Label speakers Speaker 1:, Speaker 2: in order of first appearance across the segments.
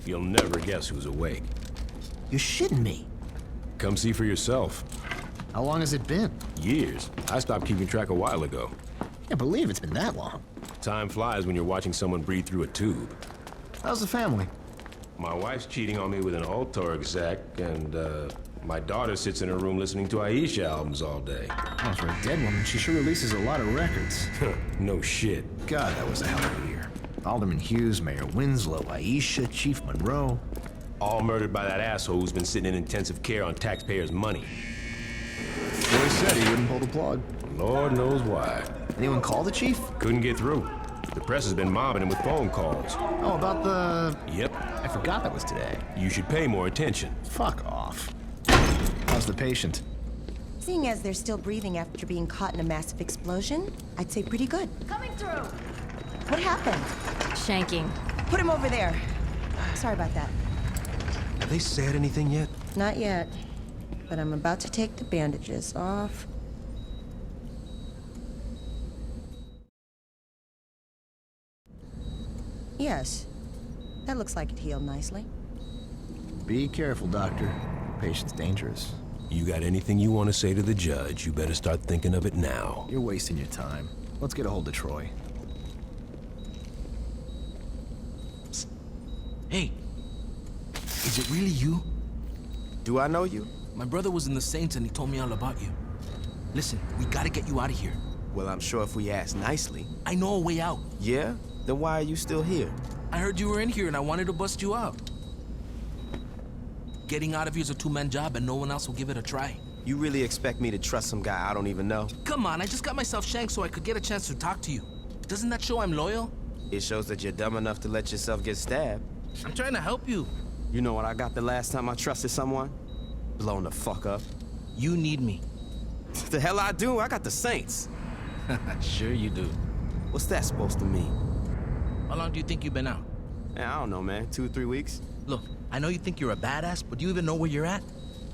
Speaker 1: You'll never guess who's awake.
Speaker 2: You're shitting me.
Speaker 1: Come see for yourself.
Speaker 2: How long has it been?
Speaker 1: Years. I stopped keeping track a while ago.
Speaker 2: Can't believe it's been that long.
Speaker 1: Time flies when you're watching someone breathe through a tube.
Speaker 2: How's the family?
Speaker 1: My wife's cheating on me with an alto exec, and my daughter sits in her room listening to IRL albums all day.
Speaker 2: Well, for a dead woman, she sure releases a lot of records.
Speaker 1: No shit.
Speaker 2: God, that was a hell of a year. Alderman Hughes, Mayor Winslow, Aisha, Chief Monroe.
Speaker 1: All murdered by that asshole who's been sitting in intensive care on taxpayers' money.
Speaker 2: Boy said he wouldn't pull the plug.
Speaker 1: Lord knows why.
Speaker 2: Anyone call the chief?
Speaker 1: Couldn't get through. The press has been mobbing him with phone calls.
Speaker 2: Oh, about the...
Speaker 1: Yep.
Speaker 2: I forgot that was today.
Speaker 1: You should pay more attention.
Speaker 2: Fuck off. How's the patient?
Speaker 3: Seeing as they're still breathing after being caught in a massive explosion, I'd say pretty good.
Speaker 4: Coming through!
Speaker 3: What happened?
Speaker 4: Shanking.
Speaker 3: Put him over there. Sorry about that.
Speaker 5: Have they said anything yet?
Speaker 3: Not yet. But I'm about to take the bandages off. Yes. That looks like it healed nicely.
Speaker 2: Be careful, Doctor. Patient's dangerous.
Speaker 1: You got anything you want to say to the judge, you better start thinking of it now.
Speaker 2: You're wasting your time. Let's get a hold of Troy.
Speaker 6: Psst. Hey. Is it really you?
Speaker 5: Do I know you?
Speaker 6: My brother was in the Saints and he told me all about you. Listen, we gotta get you out of here.
Speaker 5: Well, I'm sure if we ask nicely.
Speaker 6: I know a way out.
Speaker 5: Yeah? Then why are you still here?
Speaker 6: I heard you were in here and I wanted to bust you out. Getting out of here is a two-man job and no one else will give it a try.
Speaker 5: You really expect me to trust some guy I don't even know?
Speaker 6: Come on, I just got myself shanked so I could get a chance to talk to you. Doesn't that show I'm loyal?
Speaker 5: It shows that you're dumb enough to let yourself get stabbed.
Speaker 6: I'm trying to help you.
Speaker 5: You know what I got the last time I trusted someone? Blown the fuck up.
Speaker 6: You need me.
Speaker 5: The hell I do? I got the Saints.
Speaker 6: Sure you do.
Speaker 5: What's that supposed to mean?
Speaker 6: How long do you think you've been out?
Speaker 5: I don't know, man. 2 or 3 weeks?
Speaker 6: Look, I know you think you're a badass, but do you even know where you're at?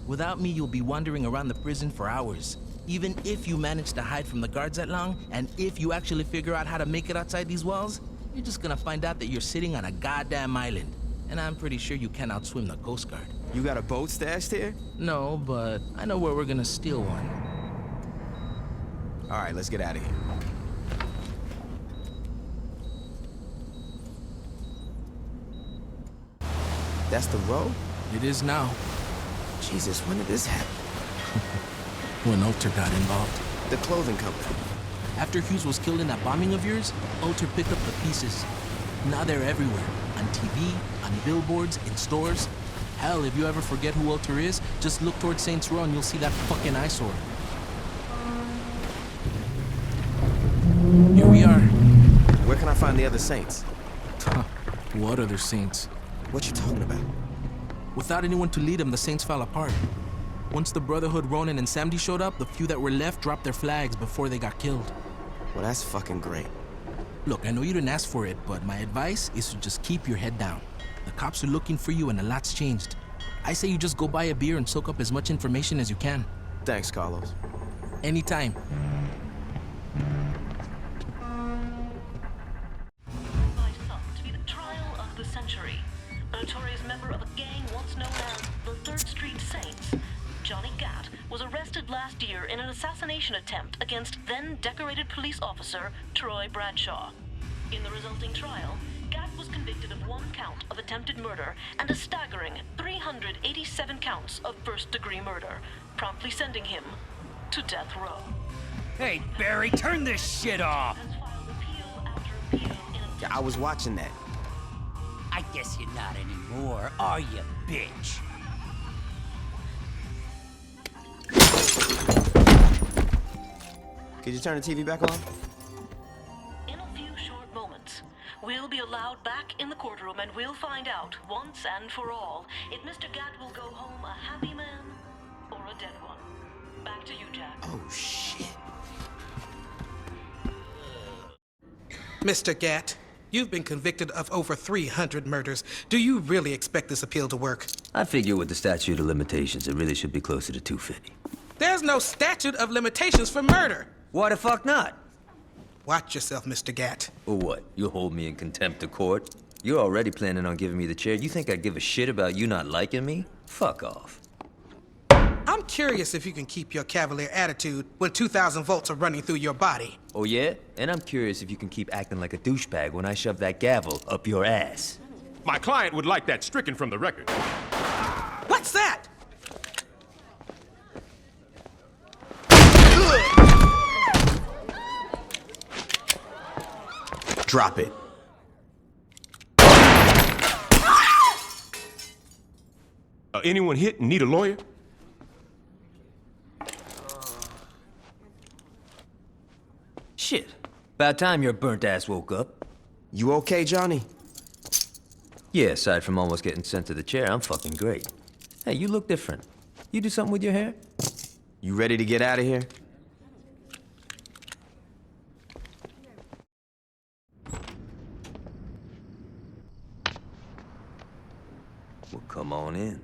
Speaker 6: Without me, you'll be wandering around the prison for hours. Even if you manage to hide from the guards that long, and if you actually figure out how to make it outside these walls, you're just gonna find out that you're sitting on a goddamn island. And I'm pretty sure you can't outswim the Coast Guard.
Speaker 5: You got a boat stashed here?
Speaker 6: No, but I know where we're gonna steal one.
Speaker 5: All right, let's get out of here. That's the road?
Speaker 6: It is now.
Speaker 5: Jesus, when did this happen?
Speaker 6: When Alter got involved.
Speaker 5: The clothing company.
Speaker 6: After Hughes was killed in that bombing of yours, Alter picked up the pieces. Now they're everywhere. On TV, on billboards, in stores. Hell, if you ever forget who Alter is, just look towards Saints Row and you'll see that fucking eyesore. Here we are.
Speaker 5: Where can I find the other Saints?
Speaker 6: What other Saints?
Speaker 5: What you talking about?
Speaker 6: Without anyone to lead them, the Saints fell apart. Once the Brotherhood, Ronin, and Samdi showed up, the few that were left dropped their flags before they got killed.
Speaker 5: Well, that's fucking great.
Speaker 6: Look, I know you didn't ask for it, but my advice is to just keep your head down. The cops are looking for you and a lot's changed. I say you just go buy a beer and soak up as much information as you can.
Speaker 5: Thanks, Carlos.
Speaker 6: Anytime.
Speaker 7: To be the trial of the century. A notorious member of a gang once known as the Third Street Saints, Johnny Gatt, was arrested last year in an assassination attempt against then-decorated police officer Troy Bradshaw. In the resulting trial, Gatt was convicted of 1 count of attempted murder and a staggering 387 counts of first-degree murder, promptly sending him to death row.
Speaker 8: Hey, Barry, turn this shit off!
Speaker 7: Has filed appeal after appeal in a
Speaker 5: Yeah, I was watching that.
Speaker 8: I guess you're not anymore, are you, bitch?
Speaker 5: Could you turn the TV back on?
Speaker 7: In a few short moments, we'll be allowed back in the courtroom and we'll find out once and for all if Mr. Gatt will go home a happy man or a dead one. Back to you, Jack.
Speaker 5: Oh, shit.
Speaker 9: Mr. Gatt, you've been convicted of over 300 murders. Do you really expect this appeal to work?
Speaker 10: I figure with the statute of limitations, it really should be closer to 250.
Speaker 9: There's no statute of limitations for murder.
Speaker 10: Why the fuck not?
Speaker 9: Watch yourself, Mr. Gatt.
Speaker 10: Or what? You'll hold me in contempt of court? You're already planning on giving me the chair. You think I'd give a shit about you not liking me? Fuck off.
Speaker 9: I'm curious if you can keep your cavalier attitude when 2,000 volts are running through your body.
Speaker 10: Oh yeah? And I'm curious if you can keep acting like a douchebag when I shove that gavel up your ass.
Speaker 1: My client would like that stricken from the record.
Speaker 9: What's that?
Speaker 5: Drop it.
Speaker 1: Anyone hit and need a lawyer?
Speaker 10: Shit. About time your burnt ass woke up.
Speaker 5: You okay, Johnny?
Speaker 10: Yeah, aside from almost getting sent to the chair, I'm fucking great. Hey, you look different. You do something with your hair?
Speaker 5: You ready to get out of here?
Speaker 10: Well, come on in.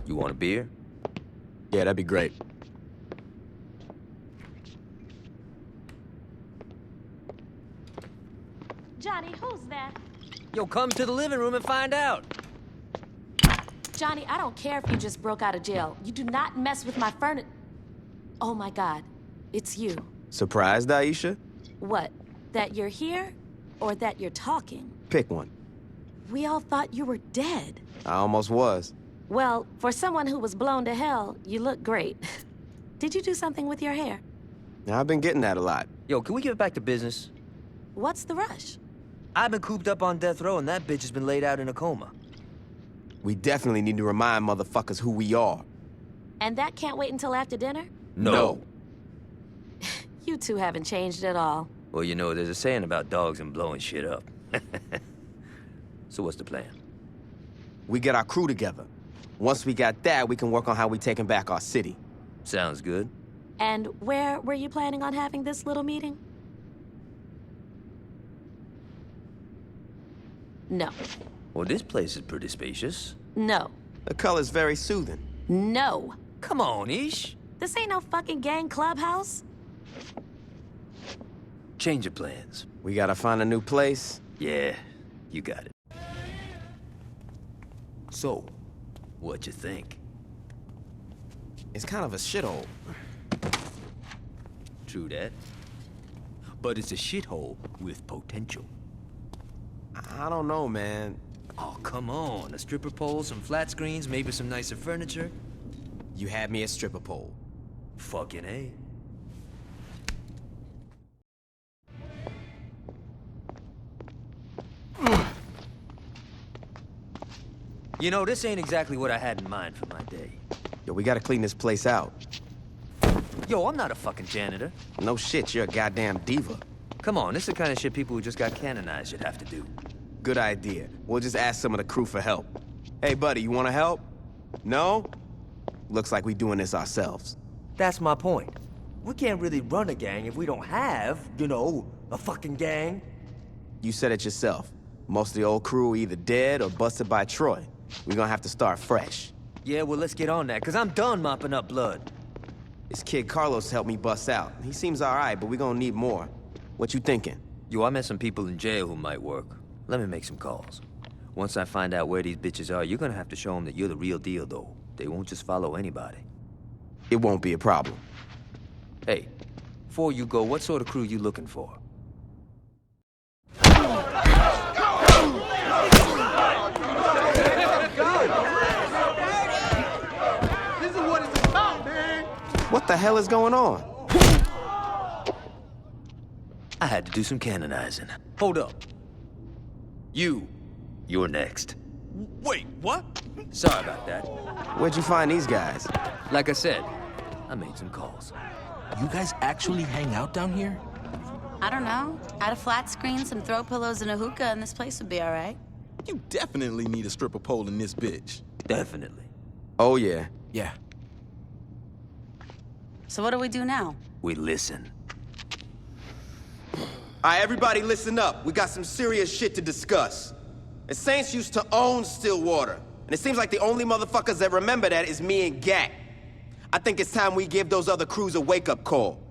Speaker 10: You want a beer?
Speaker 5: Yeah, that'd be great.
Speaker 4: Johnny, who's that?
Speaker 10: Yo, come to the living room and find out.
Speaker 4: Johnny, I don't care if you just broke out of jail. You do not mess with my furniture. Oh my God, it's you.
Speaker 5: Surprised, Aisha?
Speaker 4: What, that you're here or that you're talking?
Speaker 5: Pick one.
Speaker 4: We all thought you were dead.
Speaker 5: I almost was.
Speaker 4: Well, for someone who was blown to hell, you look great. Did you do something with your hair?
Speaker 5: Now, I've been getting that a lot.
Speaker 10: Yo, can we get back to business?
Speaker 4: What's the rush?
Speaker 10: I've been cooped up on death row and that bitch has been laid out in a coma.
Speaker 5: We definitely need to remind motherfuckers who we are.
Speaker 4: And that can't wait until after dinner?
Speaker 5: No.
Speaker 4: You two haven't changed at all.
Speaker 10: Well, you know, there's a saying about dogs and blowing shit up. So what's the plan?
Speaker 5: We get our crew together. Once we got that, we can work on how we taking back our city.
Speaker 10: Sounds good.
Speaker 4: And where were you planning on having this little meeting? No.
Speaker 10: Well, this place is pretty spacious.
Speaker 4: No.
Speaker 5: The color's very soothing.
Speaker 4: No.
Speaker 10: Come on, Ish.
Speaker 4: This ain't no fucking gang clubhouse.
Speaker 10: Change of plans.
Speaker 5: We gotta find a new place.
Speaker 10: Yeah, you got it.
Speaker 5: So,
Speaker 10: What you think?
Speaker 5: it's kind of a shithole.
Speaker 10: True that. But it's a shithole with potential.
Speaker 5: I don't know, man.
Speaker 10: Oh, come on. A stripper pole, some flat screens, maybe some nicer furniture.
Speaker 5: You had me at stripper pole.
Speaker 10: Fucking A. You know, this ain't exactly what I had in mind for my day.
Speaker 5: Yo, we gotta clean this place out.
Speaker 10: Yo, I'm not a fucking janitor.
Speaker 5: No shit, you're a goddamn diva.
Speaker 10: Come on, this is the kind of shit people who just got canonized should have to do.
Speaker 5: Good idea. We'll just ask some of the crew for help. Hey, buddy, you wanna help? No? Looks like we doing this ourselves.
Speaker 10: That's my point. We can't really run a gang if we don't have, you know, a fucking gang.
Speaker 5: You said it yourself. Most of the old crew are either dead or busted by Troy. We're gonna have to start fresh.
Speaker 10: Yeah, well, let's get on that, because I'm done mopping up blood.
Speaker 5: This kid Carlos helped me bust out. He seems all right, but we're gonna need more. What you thinking?
Speaker 10: Yo, I met some people in jail who might work. Let me make some calls. Once I find out where these bitches are, you're gonna have to show them that you're the real deal, though. They won't just follow anybody.
Speaker 5: It won't be a problem.
Speaker 10: Hey, before you go, what sort of crew you looking for?
Speaker 5: What the hell is going on?
Speaker 10: I had to do some canonizing. Hold up. You're next.
Speaker 6: Wait, what?
Speaker 10: Sorry about that.
Speaker 5: Where'd you find these guys?
Speaker 10: Like I said, I made some calls.
Speaker 6: You guys actually hang out down here?
Speaker 11: I don't know. Add a flat screen, some throw pillows, and a hookah, and this place would be all right.
Speaker 12: You definitely need a stripper pole in this bitch.
Speaker 10: Definitely.
Speaker 5: Oh, yeah.
Speaker 6: Yeah.
Speaker 11: So what do we do now?
Speaker 10: We listen.
Speaker 5: All right, everybody listen up. We got some serious shit to discuss. The Saints used to own Stillwater, and it seems like the only motherfuckers that remember that is me and Gat. I think it's time we give those other crews a wake-up call.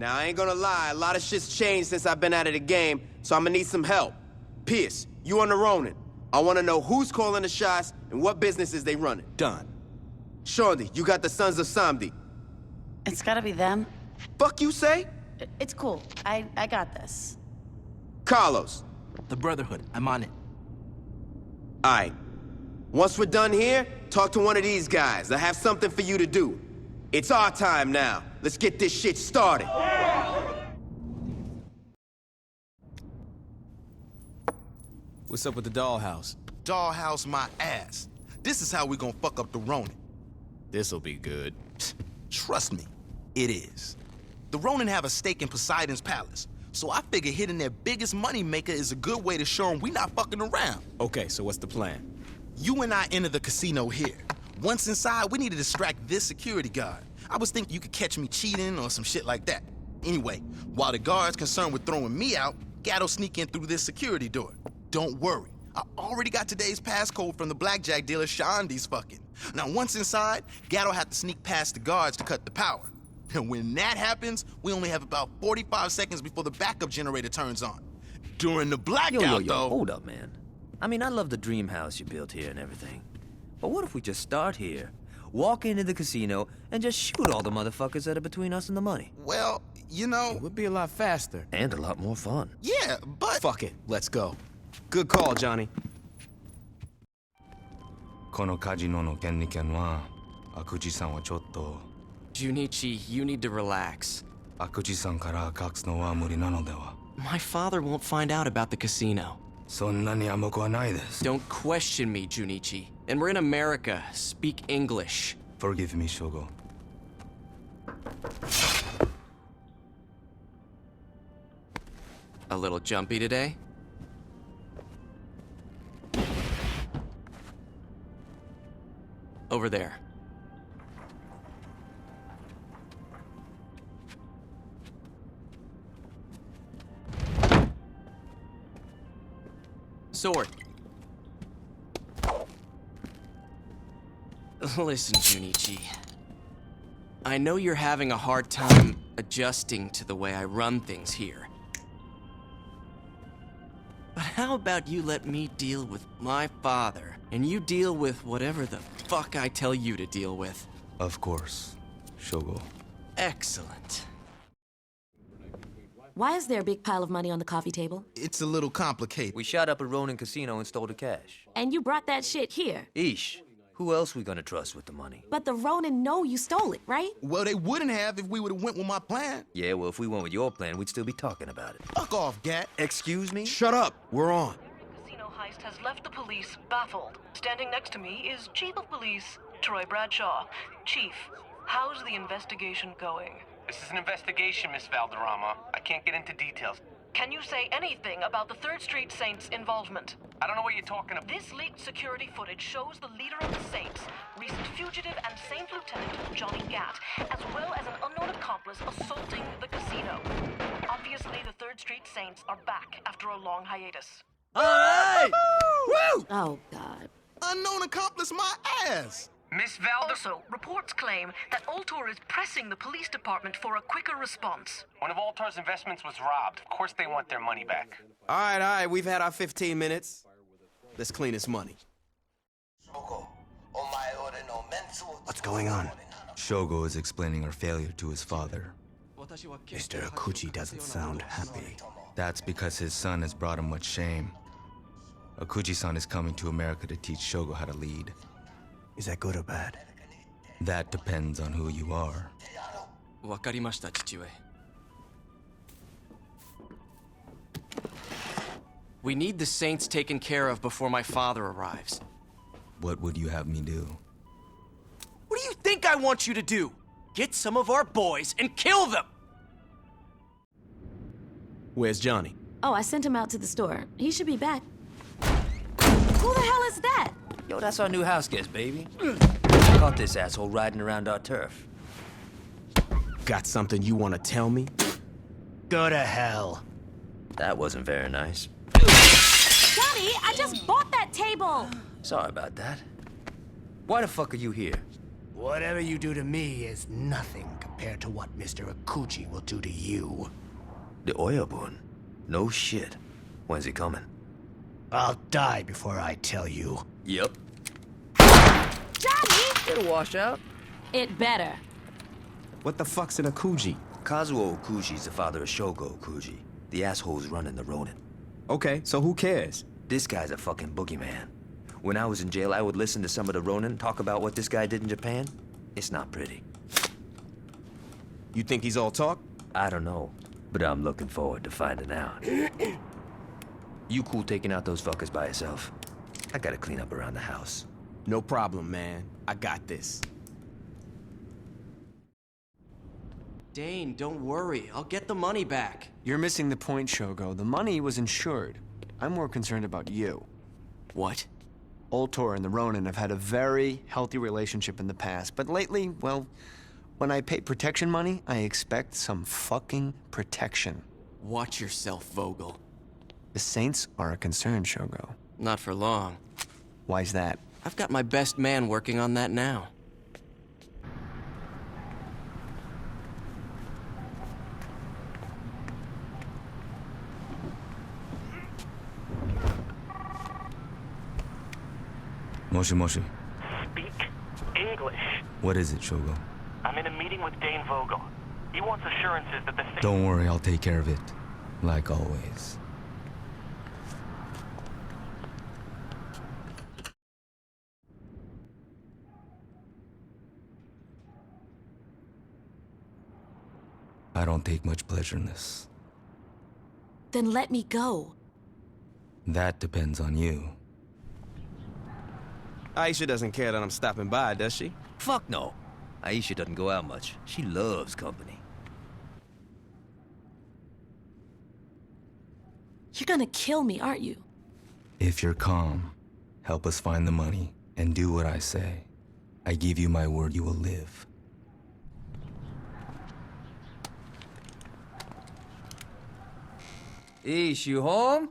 Speaker 5: Now, I ain't gonna lie, a lot of shit's changed since I've been out of the game, so I'm gonna need some help. Pierce, you on the Ronin. I wanna know who's calling the shots and what businesses they running.
Speaker 12: Done.
Speaker 5: Shorty, you got the Sons of Samdi.
Speaker 11: It's gotta be them.
Speaker 5: Fuck you say?
Speaker 11: It's cool. I got this.
Speaker 5: Carlos.
Speaker 6: The Brotherhood. I'm on it.
Speaker 5: Aight. Once we're done here, talk to one of these guys. I have something for you to do. It's our time now. Let's get this shit started.
Speaker 12: What's up with the dollhouse?
Speaker 6: Dollhouse my ass. This is how we gonna fuck up the Ronin.
Speaker 12: This'll be good.
Speaker 6: Trust me, it is. The Ronin have a stake in Poseidon's palace, so I figure hitting their biggest money maker is a good way to show them we not fucking around.
Speaker 12: Okay, so what's the plan?
Speaker 6: You and I enter the casino here. Once inside, we need to distract this security guard. I was thinking you could catch me cheating or some shit like that. Anyway, while the guard's concerned with throwing me out, Gatto sneak in through this security door. Don't worry, I already got today's passcode from the blackjack dealer Shandi's fucking. Now once inside, Gatto had to sneak past the guards to cut the power. And when that happens, we only have about 45 seconds before the backup generator turns on. During the blackout, though...
Speaker 10: Hold up, man. I mean, I love the dream house you built here and everything. But what if we just start here, walk into the casino, and just shoot all the motherfuckers that are between us and the money?
Speaker 6: Well, you know...
Speaker 12: It would be a lot faster.
Speaker 10: And a lot more fun.
Speaker 6: Yeah, but...
Speaker 12: Fuck it, let's go.
Speaker 5: Good call, Johnny.
Speaker 13: このカジノの権利権は、悪事さんはちょっと。
Speaker 14: Junichi, you need to relax.
Speaker 13: 悪事さんから隠すのは無理なのでは。
Speaker 14: My father won't find out about the casino.
Speaker 13: そんなに甘くはないです。
Speaker 14: Don't question me, Junichi. And we're in America. Speak English.
Speaker 13: Forgive me, Shogo.
Speaker 14: A little jumpy today? Over there. Sword. Listen, Junichi. I know you're having a hard time adjusting to the way I run things here. But how about you let me deal with my father, and you deal with whatever the fuck I tell you to deal with?
Speaker 13: Of course, Shogo.
Speaker 14: Excellent.
Speaker 4: Why is there a big pile of money on the coffee table?
Speaker 6: It's a little complicated.
Speaker 10: We shot up a Ronin casino and stole the cash.
Speaker 4: And you brought that shit here.
Speaker 10: Ish. Who else we gonna trust with the money?
Speaker 4: But the Ronin know you stole it, right?
Speaker 6: Well, they wouldn't have if we would've went with my plan.
Speaker 10: Yeah, well, if we went with your plan, we'd still be talking about it.
Speaker 6: Fuck off, Gat.
Speaker 10: Excuse me?
Speaker 5: Shut up. We're on.
Speaker 7: Casino heist has left the police baffled. Standing next to me is Chief of Police Troy Bradshaw. Chief, how's the investigation going?
Speaker 15: This is an investigation, Miss Valderrama. I can't get into details.
Speaker 7: Can you say anything about the 3rd Street Saints' involvement?
Speaker 15: I don't know what you're talking about.
Speaker 7: This leaked security footage shows the leader of the Saints, recent fugitive and Saint Lieutenant Johnny Gat, as well as an unknown accomplice assaulting the casino. Obviously, the 3rd Street Saints are back after a long hiatus.
Speaker 6: All right! Woo!
Speaker 4: Oh, God.
Speaker 6: Unknown accomplice my ass!
Speaker 15: Miss Valder...
Speaker 7: Also, reports claim that Ultor is pressing the police department for a quicker response.
Speaker 15: One of Altar's investments was robbed. Of course they want their money back.
Speaker 5: All right, we've had our 15 minutes. Let's clean this money.
Speaker 13: What's going on? Shogo is explaining our failure to his father.
Speaker 2: Mr. Akuchi doesn't sound happy.
Speaker 13: That's because his son has brought him much shame. Akuchi-san is coming to America to teach Shogo how to lead.
Speaker 2: Is that good or bad?
Speaker 13: That depends on who you are.
Speaker 14: わかりました、父上. We need the Saints taken care of before my father arrives.
Speaker 13: What would you have me do?
Speaker 14: What do you think I want you to do? Get some of our boys and kill them!
Speaker 5: Where's Johnny?
Speaker 4: Oh, I sent him out to the store. He should be back. Who the hell is that?
Speaker 10: Yo, that's our new house guest, baby. Caught this asshole riding around our turf.
Speaker 5: Got something you want to tell me?
Speaker 2: Go to hell.
Speaker 10: That wasn't very nice.
Speaker 4: Johnny, I just bought that table!
Speaker 10: Sorry about that. Why the fuck are you here?
Speaker 16: Whatever you do to me is nothing compared to what Mr. Akuchi will do to you.
Speaker 10: The oil boon? No shit. When's he coming?
Speaker 16: I'll die before I tell you.
Speaker 10: Yep.
Speaker 4: Johnny!
Speaker 10: It'll wash out.
Speaker 4: It better.
Speaker 5: What the fuck's an Akuji?
Speaker 10: Kazuo Okuji's the father of Shogo Okuji, the assholes running the Ronin.
Speaker 5: Okay, so who cares?
Speaker 10: This guy's a fucking boogeyman. When I was in jail, I would listen to some of the Ronin talk about what this guy did in Japan. It's not pretty.
Speaker 5: You think he's all talk?
Speaker 10: I don't know, but I'm looking forward to finding out. You cool taking out those fuckers by yourself? I gotta clean up around the house.
Speaker 5: No problem, man. I got this.
Speaker 14: Dane, don't worry. I'll get the money back.
Speaker 17: You're missing the point, Shogo. The money was insured. I'm more concerned about you.
Speaker 14: What?
Speaker 17: Ultor and the Ronin have had a very healthy relationship in the past, but lately, well, when I pay protection money, I expect some fucking protection.
Speaker 14: Watch yourself, Vogel.
Speaker 17: The Saints are a concern, Shogo.
Speaker 14: Not for long.
Speaker 17: Why's that?
Speaker 14: I've got my best man working on that now.
Speaker 13: Moshi Moshi.
Speaker 15: Speak English.
Speaker 13: What is it, Shogo?
Speaker 15: I'm in a meeting with Dane Vogel. He wants assurances that the thing...
Speaker 13: Don't worry, I'll take care of it. Like always. I don't take much pleasure in this.
Speaker 4: Then let me go.
Speaker 13: That depends on you.
Speaker 5: Aisha doesn't care that I'm stopping by, does she?
Speaker 10: Fuck no. Aisha doesn't go out much. She loves company.
Speaker 4: You're gonna kill me, aren't you?
Speaker 13: If you're calm, help us find the money, and do what I say. I give you my word you will live.
Speaker 10: Ish, you home?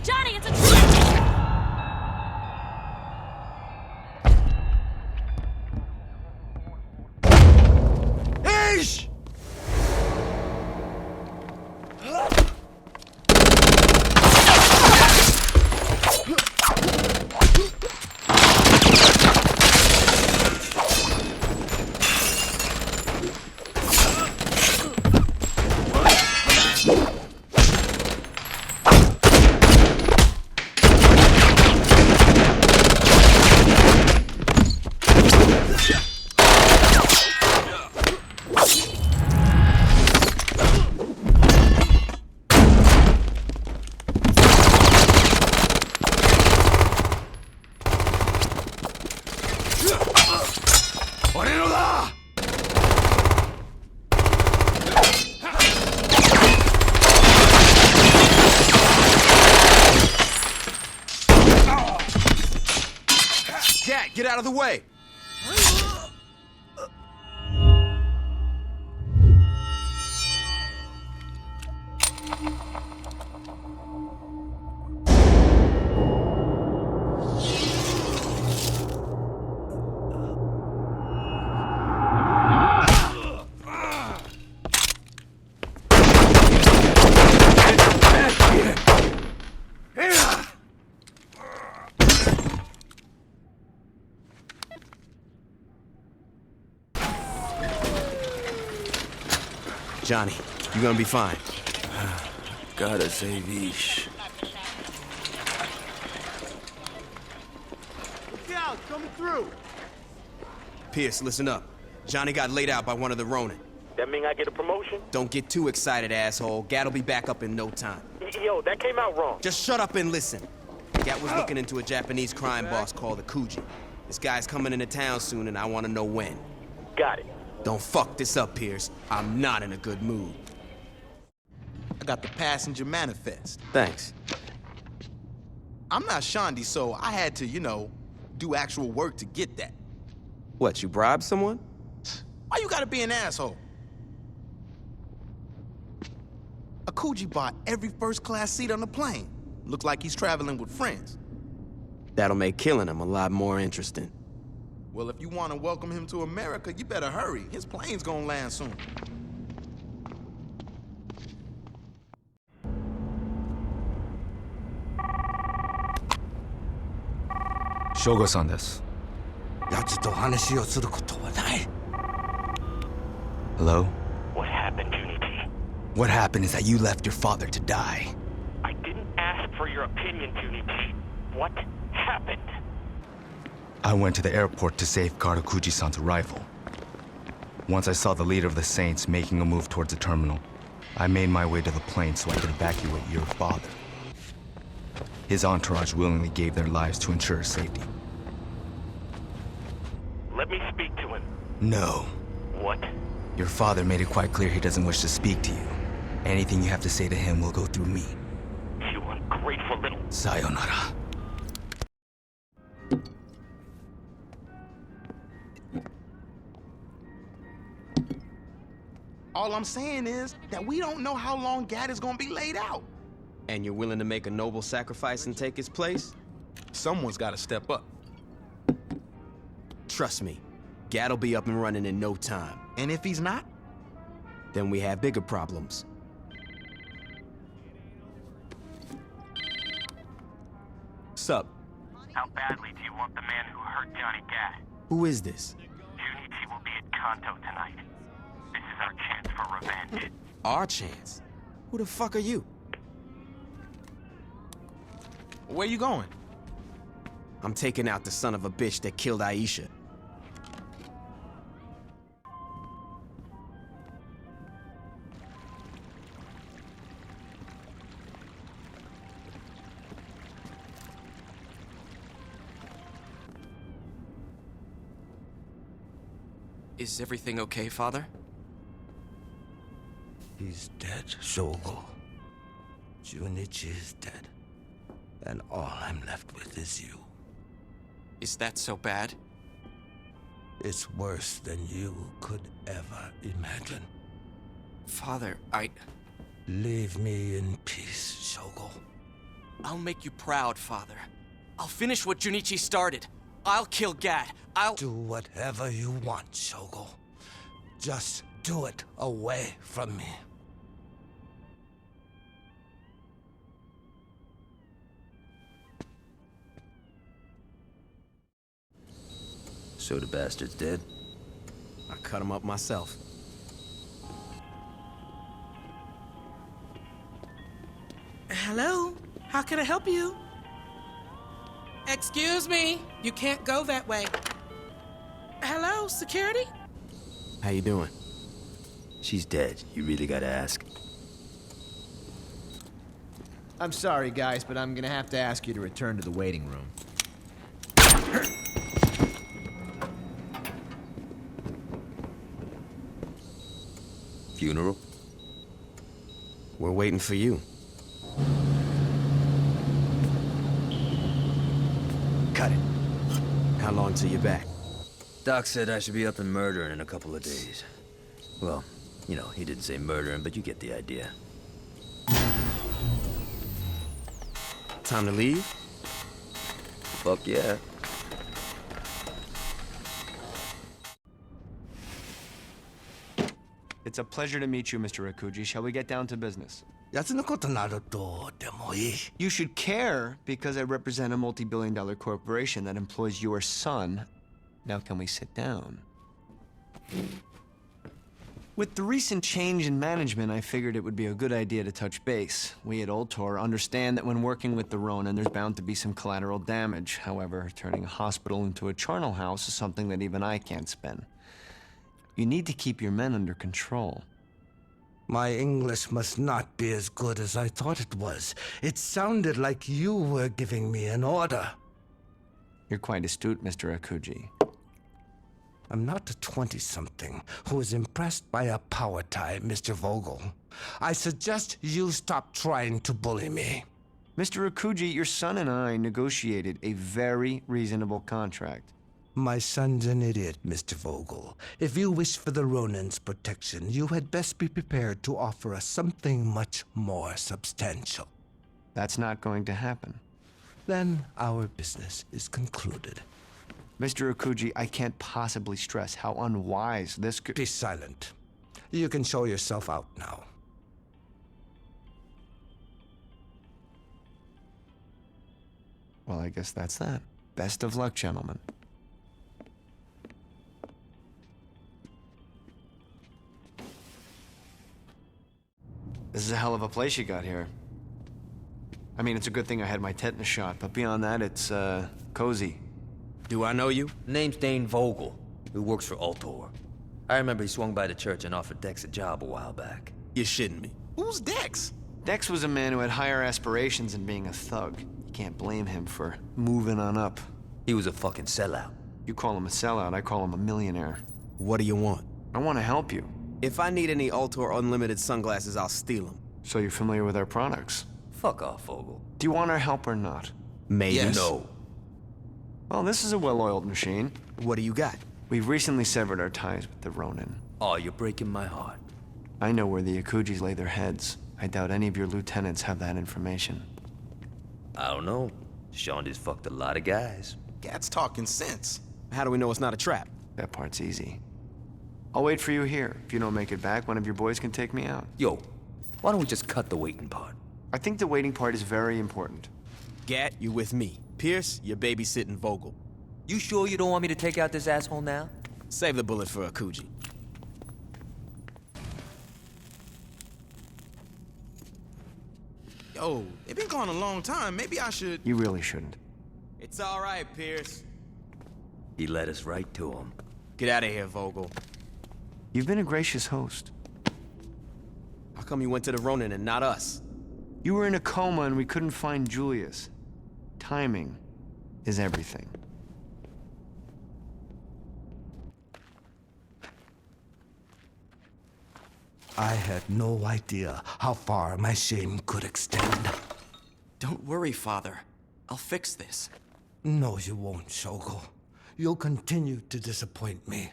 Speaker 4: Johnny, it's a trap!
Speaker 5: Ish! Cat, get out of the way! Johnny, you're gonna be fine.
Speaker 10: Gotta save Ish.
Speaker 5: Look out, coming through! Pierce, listen up. Johnny got laid out by one of the Ronin.
Speaker 15: That mean I get a promotion?
Speaker 5: Don't get too excited, asshole. Gat'll be back up in no time.
Speaker 15: Yo, that came out wrong.
Speaker 5: Just shut up and listen. Gat was looking into a Japanese crime boss called Akuji. This guy's coming into town soon, and I want to know when.
Speaker 15: Got it.
Speaker 5: Don't fuck this up, Pierce. I'm not in a good mood.
Speaker 6: I got the passenger manifest.
Speaker 5: Thanks.
Speaker 6: I'm not Shondi, so I had to, do actual work to get that.
Speaker 5: What, you bribed someone?
Speaker 6: Why you gotta be an asshole? Akuji bought every first-class seat on the plane. Looks like he's traveling with friends.
Speaker 5: That'll make killing him a lot more interesting.
Speaker 6: Well, if you want to welcome him to America, you better hurry. His plane's gonna land soon.
Speaker 13: Shogo-san desu. Hello?
Speaker 15: What happened, Junichi?
Speaker 13: What happened is that you left your father to die.
Speaker 15: I didn't ask for your opinion, Junichi. What happened?
Speaker 13: I went to the airport to safeguard Okuji-san's arrival. Once I saw the leader of the Saints making a move towards the terminal, I made my way to the plane so I could evacuate your father. His entourage willingly gave their lives to ensure his safety.
Speaker 15: Let me speak to him.
Speaker 13: No.
Speaker 15: What?
Speaker 13: Your father made it quite clear he doesn't wish to speak to you. Anything you have to say to him will go through me.
Speaker 15: You ungrateful little...
Speaker 13: Sayonara.
Speaker 6: All I'm saying is that we don't know how long Gad is gonna be laid out.
Speaker 5: And you're willing to make a noble sacrifice and take his place?
Speaker 6: Someone's gotta step up.
Speaker 5: Trust me, Gad'll be up and running in no time.
Speaker 6: And if he's not?
Speaker 5: Then we have bigger problems. Sup?
Speaker 15: How badly do you want the man who hurt Johnny Gat?
Speaker 5: Who is this?
Speaker 15: Junichi will be at Kanto tonight. This is our chance for revenge.
Speaker 5: Our chance? Who the fuck are you?
Speaker 6: Where you going?
Speaker 5: I'm taking out the son of a bitch that killed Aisha.
Speaker 14: Is everything okay, Father?
Speaker 18: He's dead, Shogo. Junichi is dead. And all I'm left with is you.
Speaker 14: Is that so bad?
Speaker 18: It's worse than you could ever imagine.
Speaker 14: Father,
Speaker 18: Leave me in peace, Shogo.
Speaker 14: I'll make you proud, Father. I'll finish what Junichi started. I'll kill Gad. I'll...
Speaker 18: Do whatever you want, Shogo. Just do it away from me.
Speaker 10: So the bastard's dead?
Speaker 5: I cut him up myself.
Speaker 9: Hello? How can I help you? Excuse me. You can't go that way. Hello, security?
Speaker 5: How you doing?
Speaker 10: She's dead. You really gotta ask.
Speaker 2: I'm sorry, guys, but I'm gonna have to ask you to return to the waiting room.
Speaker 10: Funeral?
Speaker 5: We're waiting for you.
Speaker 2: Cut it.
Speaker 5: How long till you're back?
Speaker 10: Doc said I should be up and murdering in a couple of days. Well, you know, he didn't say murdering, but you get the idea.
Speaker 5: Time to leave?
Speaker 10: Fuck yeah.
Speaker 17: It's a pleasure to meet you, Mr. Akuji. Shall we get down to business? You should care because I represent a multi-billion-dollar corporation that employs your son. Now can we sit down? With the recent change in management, I figured it would be a good idea to touch base. We at Old Tor understand that when working with the Ronin, there's bound to be some collateral damage. However, turning a hospital into a charnel house is something that even I can't spin. You need to keep your men under control.
Speaker 18: My English must not be as good as I thought it was. It sounded like you were giving me an order.
Speaker 17: You're quite astute, Mr. Akuji.
Speaker 18: I'm not a 20-something who is impressed by a power tie, Mr. Vogel. I suggest you stop trying to bully me.
Speaker 17: Mr. Akuji, your son and I negotiated a very reasonable contract.
Speaker 18: My son's an idiot, Mr. Vogel. If you wish for the Ronin's protection, you had best be prepared to offer us something much more substantial.
Speaker 17: That's not going to happen.
Speaker 18: Then our business is concluded.
Speaker 17: Mr. Akuji, I can't possibly stress how unwise this could—
Speaker 18: Be silent. You can show yourself out now.
Speaker 17: Well, I guess that's that. Best of luck, gentlemen. This is a hell of a place you got here. I mean, it's a good thing I had my tetanus shot, but beyond that, it's, cozy.
Speaker 10: Do I know you? Name's Dane Vogel, who works for Altor. I remember he swung by the church and offered Dex a job a while back.
Speaker 12: You're shitting me. Who's Dex?
Speaker 17: Dex was a man who had higher aspirations than being a thug. You can't blame him for moving on up.
Speaker 10: He was a fucking sellout.
Speaker 17: You call him a sellout, I call him a millionaire.
Speaker 12: What do you want?
Speaker 17: I want to help you.
Speaker 12: If I need any Altor Unlimited sunglasses, I'll steal them.
Speaker 17: So you're familiar with our products?
Speaker 10: Fuck off, Vogel.
Speaker 17: Do you want our help or not?
Speaker 12: Maybe.
Speaker 10: Yes. No.
Speaker 17: Well, this is a well-oiled machine.
Speaker 12: What do you got?
Speaker 17: We've recently severed our ties with the Ronin.
Speaker 10: Oh, you're breaking my heart.
Speaker 17: I know where the Akujis lay their heads. I doubt any of your lieutenants have that information.
Speaker 10: I don't know. Sean just fucked a lot of guys.
Speaker 12: Cat's talking sense. How do we know it's not a trap?
Speaker 17: That part's easy. I'll wait for you here. If you don't make it back, one of your boys can take me out.
Speaker 10: Yo, why don't we just cut the waiting part?
Speaker 17: I think the waiting part is very important.
Speaker 12: Gat, you with me. Pierce, you're babysitting Vogel.
Speaker 10: You sure you don't want me to take out this asshole now?
Speaker 12: Save the bullet for Akuji. Yo, it been gone a long time. Maybe I should...
Speaker 17: You really shouldn't.
Speaker 5: It's all right, Pierce.
Speaker 10: He led us right to him.
Speaker 12: Get out of here, Vogel.
Speaker 17: You've been a gracious host.
Speaker 12: How come you went to the Ronin and not us?
Speaker 17: You were in a coma and we couldn't find Julius. Timing is everything.
Speaker 18: I had no idea how far my shame could extend.
Speaker 14: Don't worry, Father. I'll fix this.
Speaker 18: No, you won't, Shogo. You'll continue to disappoint me.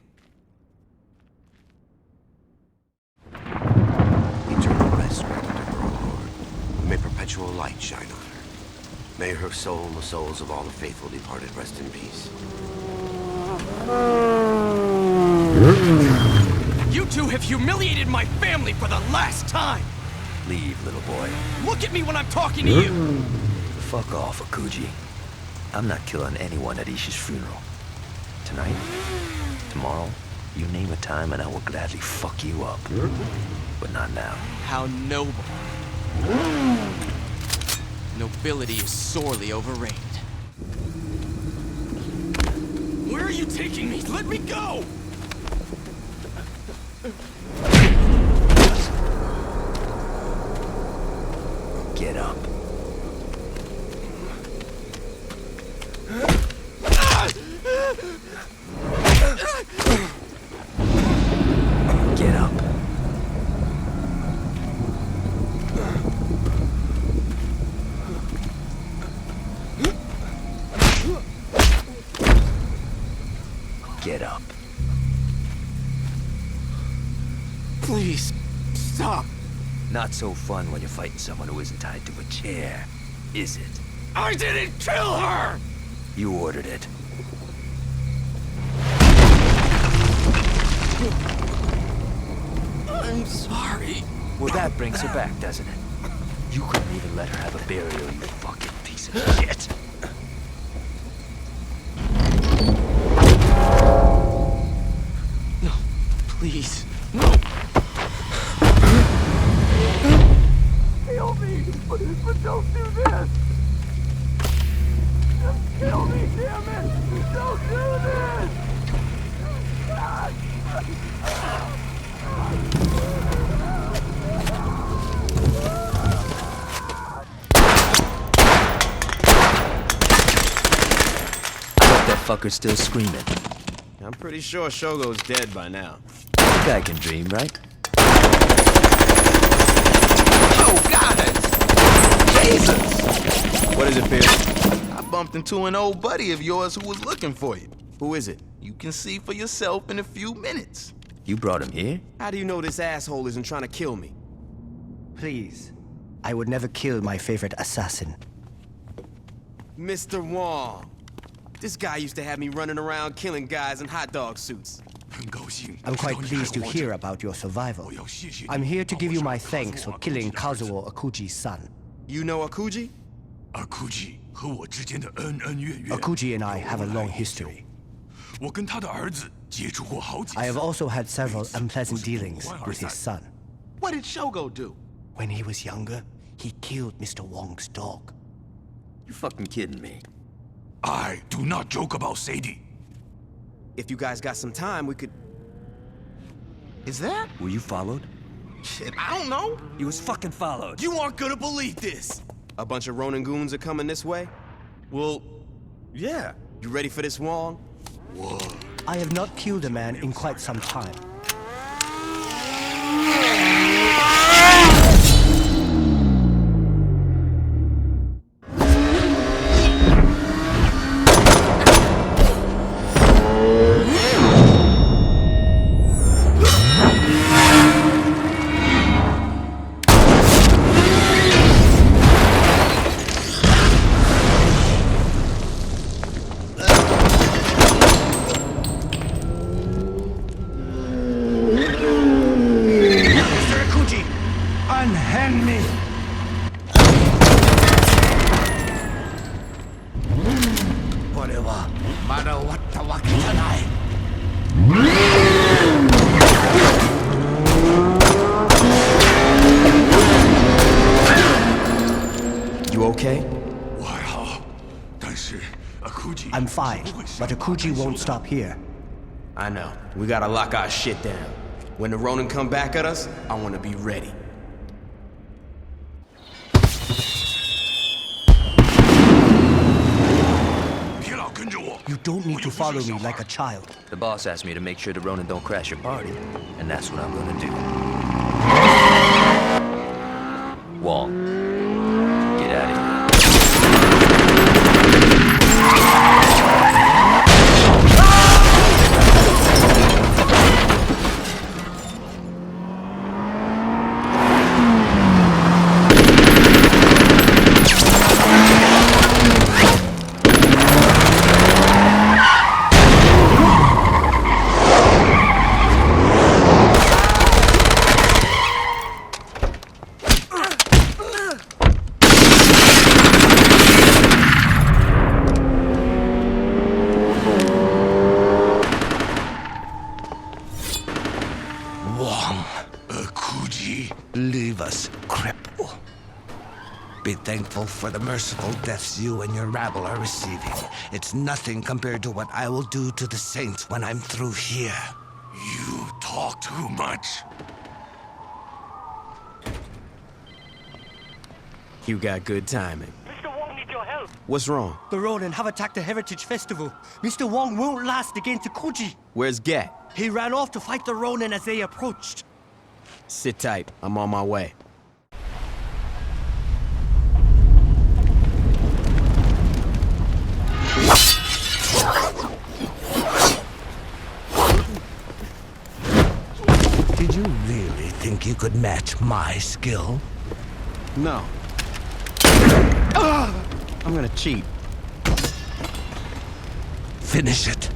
Speaker 19: Eternal rest granted to her, O Lord. May perpetual light shine on her. May her soul and the souls of all the faithful departed rest in peace.
Speaker 14: You two have humiliated my family for the last time!
Speaker 10: Leave, little boy.
Speaker 14: Look at me when I'm talking to you!
Speaker 10: Fuck off, Akuji. I'm not killing anyone at Ishi's funeral. Tonight, tomorrow, you name a time and I will gladly fuck you up. But not now.
Speaker 14: How noble. Nobility is sorely overrated. Where are you taking me? Let me go!
Speaker 10: Get up. Get up. Get up.
Speaker 14: Please, stop.
Speaker 10: Not so fun when you're fighting someone who isn't tied to a chair, is it?
Speaker 14: I didn't kill her!
Speaker 10: You ordered it.
Speaker 14: I'm sorry.
Speaker 10: Well, that brings her back, doesn't it? You couldn't even let her have a burial, you fucking piece of shit.
Speaker 14: No, please. No!
Speaker 15: Kill me! But don't do this! Just kill me, damn it! Don't do this!
Speaker 10: That fucker's still screaming.
Speaker 12: I'm pretty sure Shogo's dead by now.
Speaker 10: That guy can dream, right?
Speaker 15: Oh, God!
Speaker 6: Jesus!
Speaker 5: What is it, Pierce?
Speaker 6: I bumped into an old buddy of yours who was looking for you.
Speaker 5: Who is it?
Speaker 6: You can see for yourself in a few minutes.
Speaker 10: You brought him here?
Speaker 5: How do you know this asshole isn't trying to kill me?
Speaker 16: Please. I would never kill my favorite assassin.
Speaker 5: Mr. Wong. This guy used to have me running around killing guys in hot dog suits.
Speaker 16: I'm quite pleased to hear about your survival. I'm here to give you my thanks for killing Kazuo Akuji's son.
Speaker 5: You know Akuji?
Speaker 16: Akuji and I have a long history. I have also had several unpleasant dealings with his son.
Speaker 6: What did Shogo do?
Speaker 16: When he was younger, he killed Mr. Wong's dog.
Speaker 10: You fucking kidding me?
Speaker 20: I do not joke about Sadie.
Speaker 5: If you guys got some time, we could...
Speaker 6: Is that?
Speaker 10: Were you followed?
Speaker 6: Shit, I don't know.
Speaker 10: You was fucking followed.
Speaker 5: You aren't gonna believe this! A bunch of Ronin goons are coming this way?
Speaker 6: Well, yeah.
Speaker 5: You ready for this, Wong?
Speaker 20: Whoa.
Speaker 16: I have not killed a man in quite some time.
Speaker 18: Unhand me!
Speaker 5: You okay?
Speaker 16: I'm fine, but Akuji won't stop here.
Speaker 5: I know. We gotta lock our shit down. When the Ronin come back at us, I wanna be ready.
Speaker 16: You don't need to follow me like a child.
Speaker 10: The boss asked me to make sure the Ronin don't crash your party, and that's what I'm gonna do. Wong, get out of here.
Speaker 18: Leave us, cripple. Be thankful for the merciful deaths you and your rabble are receiving. It's nothing compared to what I will do to the Saints when I'm through here.
Speaker 20: You talk too much.
Speaker 5: You got good timing.
Speaker 15: Mr. Wong needs your help.
Speaker 5: What's wrong?
Speaker 16: The Ronin have attacked the Heritage Festival. Mr. Wong won't last against Akuji.
Speaker 5: Where's Gat?
Speaker 16: He ran off to fight the Ronin as they approached.
Speaker 5: Sit tight. I'm on my way.
Speaker 18: Did you really think you could match my skill?
Speaker 5: No. I'm gonna cheat.
Speaker 18: Finish it.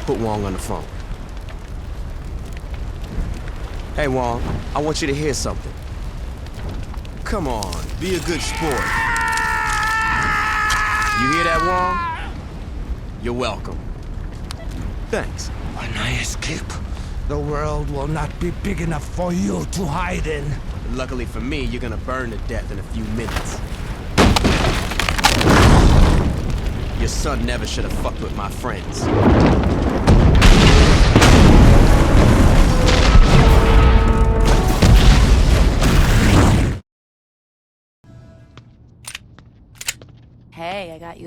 Speaker 5: Put Wong on the phone. Hey, Wong, I want you to hear something. Come on, be a good sport. You hear that, Wong? You're welcome. Thanks.
Speaker 18: When I escape, the world will not be big enough for you to hide in.
Speaker 5: Luckily for me, you're gonna burn to death in a few minutes. Your son never should have fucked with my friends.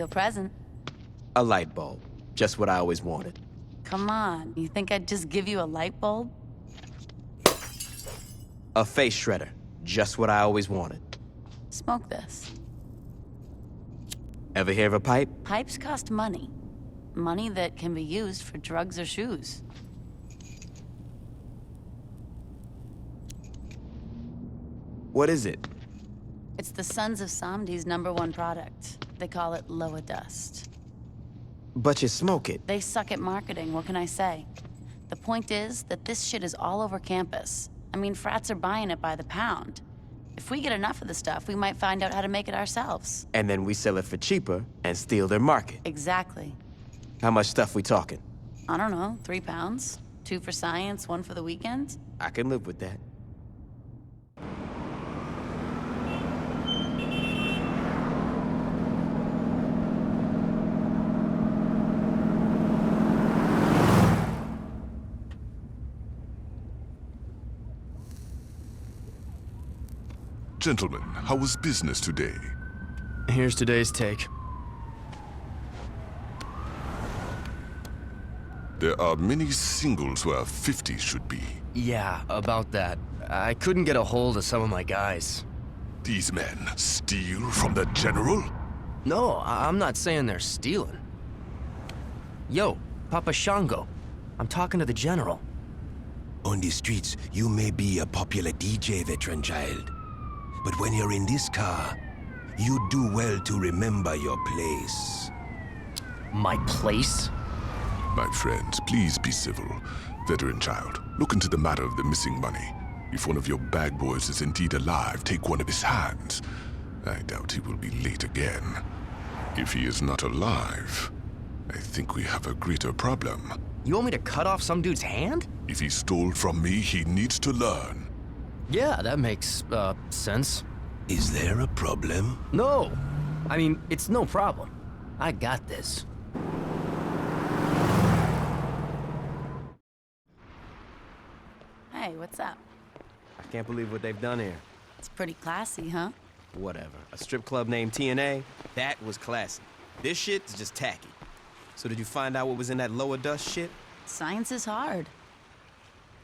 Speaker 11: you a present.
Speaker 5: A light bulb. Just what I always wanted.
Speaker 11: Come on, you think I'd just give you a light bulb?
Speaker 5: A face shredder. Just what I always wanted.
Speaker 11: Smoke this.
Speaker 5: Ever hear of a pipe?
Speaker 11: Pipes cost money. Money that can be used for drugs or shoes.
Speaker 5: What is it?
Speaker 11: It's the Sons of Samdi's #1 product. They call it Loa Dust.
Speaker 5: But you smoke it.
Speaker 11: They suck at marketing, what can I say? The point is that this shit is all over campus. I mean, frats are buying it by the pound. If we get enough of the stuff, we might find out how to make it ourselves.
Speaker 5: And then we sell it for cheaper and steal their market.
Speaker 11: Exactly.
Speaker 5: How much stuff we talking?
Speaker 11: I don't know, 3 pounds? 2 for science, 1 for the weekend?
Speaker 5: I can live with that.
Speaker 20: Gentlemen, how was business today?
Speaker 12: Here's today's take.
Speaker 20: There are many singles where 50 should be.
Speaker 12: Yeah, about that. I couldn't get a hold of some of my guys.
Speaker 20: These men steal from the General?
Speaker 12: No, I'm not saying they're stealing. Yo, Papa Shango. I'm talking to the General.
Speaker 19: On the streets, you may be a popular DJ, veteran child. But when you're in this car, you do well to remember your place.
Speaker 12: My place?
Speaker 20: My friends, please be civil. Veteran child, look into the matter of the missing money. If one of your bag boys is indeed alive, take one of his hands. I doubt he will be late again. If he is not alive, I think we have a greater problem.
Speaker 12: You want me to cut off some dude's hand?
Speaker 20: If he stole from me, he needs to learn.
Speaker 12: Yeah, that makes, sense.
Speaker 19: Is there a problem?
Speaker 12: No! I mean, it's no problem. I got this.
Speaker 11: Hey, what's up?
Speaker 5: I can't believe what they've done here.
Speaker 11: It's pretty classy, huh?
Speaker 5: Whatever. A strip club named TNA? That was classy. This shit is just tacky. So did you find out what was in that Loa Dust shit?
Speaker 11: Science is hard.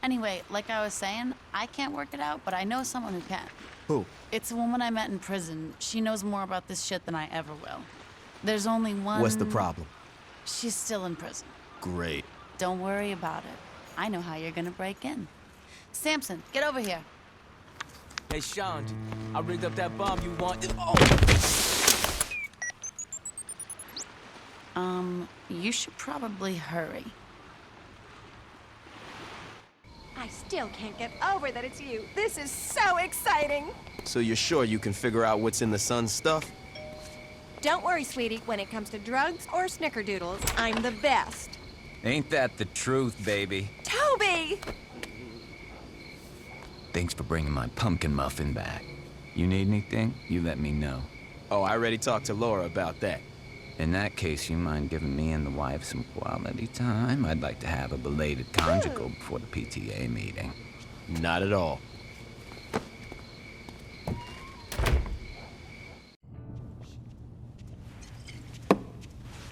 Speaker 11: Anyway, like I was saying, I can't work it out, but I know someone who can.
Speaker 5: Who?
Speaker 11: It's a woman I met in prison. She knows more about this shit than I ever will. There's only one...
Speaker 5: What's the problem?
Speaker 11: She's still in prison.
Speaker 5: Great.
Speaker 11: Don't worry about it. I know how you're gonna break in. Samson, get over here.
Speaker 21: Hey, Sean, I rigged up that bomb you want. Oh.
Speaker 11: You should probably hurry.
Speaker 22: I still can't get over that it's you. This is so exciting.
Speaker 5: So you're sure you can figure out what's in the Sun's stuff?
Speaker 22: Don't worry, sweetie. When it comes to drugs or snickerdoodles, I'm the best.
Speaker 23: Ain't that the truth, baby?
Speaker 22: Toby!
Speaker 23: Thanks for bringing my pumpkin muffin back. You need anything, you let me know.
Speaker 5: Oh, I already talked to Laura about that.
Speaker 23: In that case, you mind giving me and the wife some quality time? I'd like to have a belated conjugal before the PTA meeting.
Speaker 5: Not at all.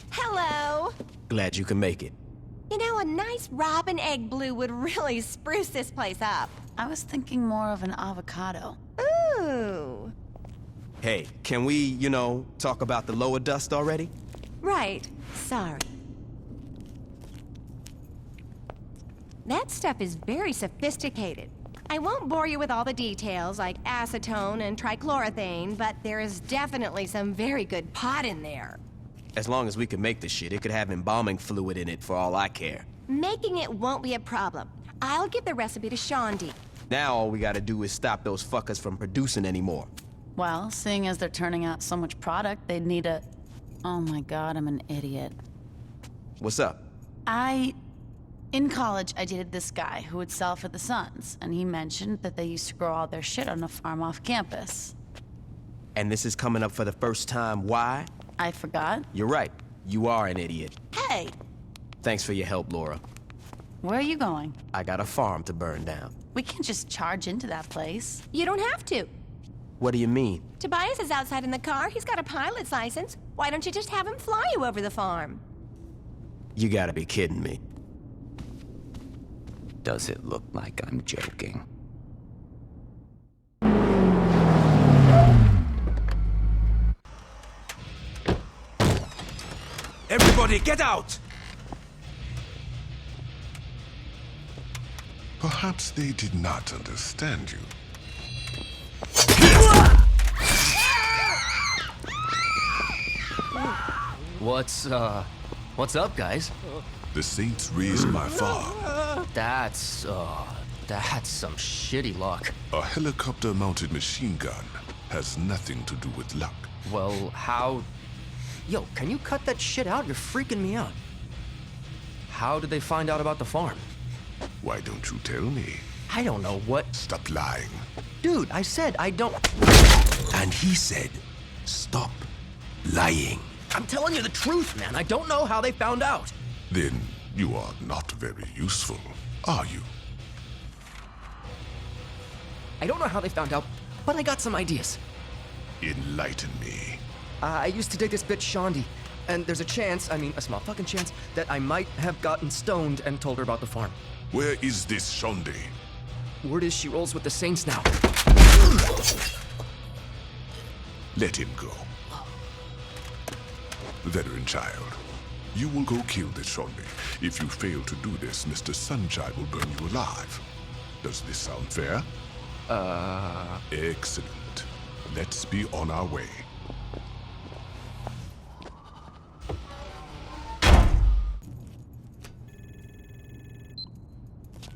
Speaker 22: Hello!
Speaker 5: Glad you can make it.
Speaker 22: You know, a nice robin egg blue would really spruce this place up.
Speaker 11: I was thinking more of an avocado.
Speaker 22: Ooh.
Speaker 5: Hey, can we, talk about the Loa Dust already?
Speaker 22: Right. Sorry. That stuff is very sophisticated. I won't bore you with all the details like acetone and trichloroethane, but there is definitely some very good pot in there.
Speaker 5: As long as we can make this shit, it could have embalming fluid in it for all I care.
Speaker 22: Making it won't be a problem. I'll give the recipe to Shondi.
Speaker 5: Now all we gotta do is stop those fuckers from producing anymore.
Speaker 11: Well, seeing as they're turning out so much product, they'd need a... Oh my god, I'm an idiot.
Speaker 5: What's up?
Speaker 11: In college, I dated this guy who would sell for the Suns, and he mentioned that they used to grow all their shit on a farm off campus.
Speaker 5: And this is coming up for the first time. Why?
Speaker 11: I forgot.
Speaker 5: You're right. You are an idiot.
Speaker 11: Hey!
Speaker 5: Thanks for your help, Laura.
Speaker 11: Where are you going?
Speaker 5: I got a farm to burn down.
Speaker 11: We can't just charge into that place.
Speaker 22: You don't have to.
Speaker 12: What do you mean?
Speaker 22: Tobias is outside in the car. He's got a pilot's license. Why don't you just have him fly you over the farm?
Speaker 12: You gotta be kidding me.
Speaker 23: Does it look like I'm joking?
Speaker 18: Everybody, get out!
Speaker 20: Perhaps they did not understand you.
Speaker 12: What's up, guys?
Speaker 20: The Saints raised my farm.
Speaker 12: That's some shitty luck.
Speaker 20: A helicopter-mounted machine gun has nothing to do with luck.
Speaker 12: Well, how... Yo, can you cut that shit out? You're freaking me out. How did they find out about the farm?
Speaker 20: Why don't you tell me?
Speaker 12: I don't know what...
Speaker 20: Stop lying.
Speaker 12: Dude, I said I don't...
Speaker 19: And he said, stop lying.
Speaker 12: I'm telling you the truth, man. I don't know how they found out.
Speaker 20: Then you are not very useful, are you?
Speaker 12: I don't know how they found out, but I got some ideas.
Speaker 20: Enlighten me.
Speaker 12: I used to dig this bitch Shondi, and there's a chance, I mean a small fucking chance, that I might have gotten stoned and told her about the farm.
Speaker 20: Where is this Shondi?
Speaker 12: Word is she rolls with the Saints now.
Speaker 20: Let him go. Veteran child, you will go kill this Shondi. If you fail to do this, Mr. Sunshine will burn you alive. Does this sound fair? Excellent. Let's be on our way.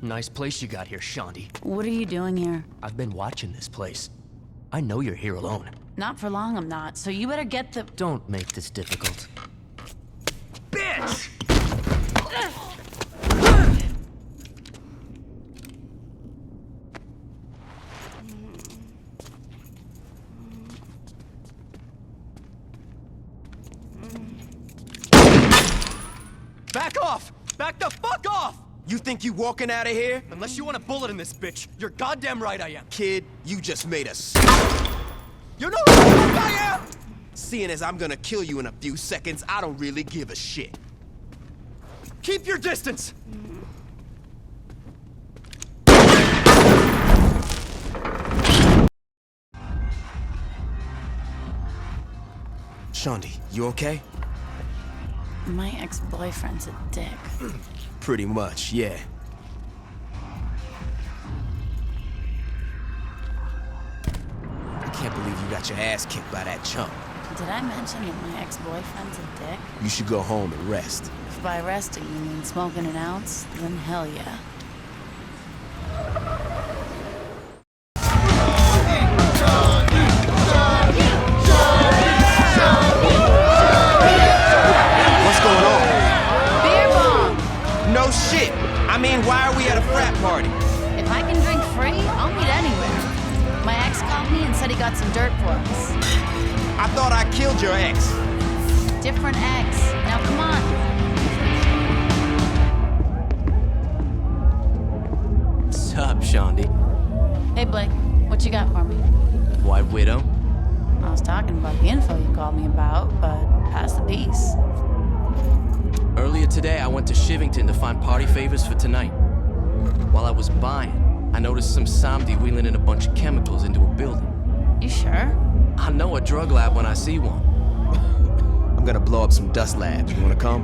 Speaker 12: Nice place you got here, Shondi.
Speaker 11: What are you doing here?
Speaker 12: I've been watching this place. I know you're here alone.
Speaker 11: Not for long, I'm not. So you better get the...
Speaker 12: Don't make this difficult.
Speaker 18: Bitch!
Speaker 12: Back off! Back the fuck off!
Speaker 5: You think you walking out of here?
Speaker 12: Unless you want a bullet in this bitch, you're goddamn right I am.
Speaker 5: Kid, you just made us.
Speaker 12: You know who the fuck I am?
Speaker 5: Seeing as I'm gonna kill you in a few seconds, I don't really give a shit.
Speaker 12: Keep your distance!
Speaker 5: Shondi, you okay?
Speaker 11: My ex-boyfriend's a dick.
Speaker 5: Pretty much, yeah. I can't believe you got your ass kicked by that chump.
Speaker 11: Did I mention that my ex-boyfriend's a dick?
Speaker 5: You should go home and rest.
Speaker 11: If by resting you mean smoking an ounce, then hell yeah.
Speaker 5: What's going on?
Speaker 11: Beer bomb!
Speaker 5: No shit! I mean, why are we at a frat party?
Speaker 11: If I can drink free, I'll meet anywhere. My ex called me and said he got some dirt for us.
Speaker 5: I thought I killed your ex.
Speaker 11: Different ex. Now come on.
Speaker 14: What's up, Shondi?
Speaker 11: Hey Blake, what you got for me?
Speaker 14: White Widow?
Speaker 11: I was talking about the info you called me about, but pass the piece.
Speaker 14: Earlier today, I went to Shivington to find party favors for tonight. While I was buying, I noticed some Samdi wheeling in a bunch of chemicals into a building.
Speaker 11: You sure?
Speaker 14: I know a drug lab when I see one.
Speaker 5: I'm gonna blow up some dust labs. You wanna come?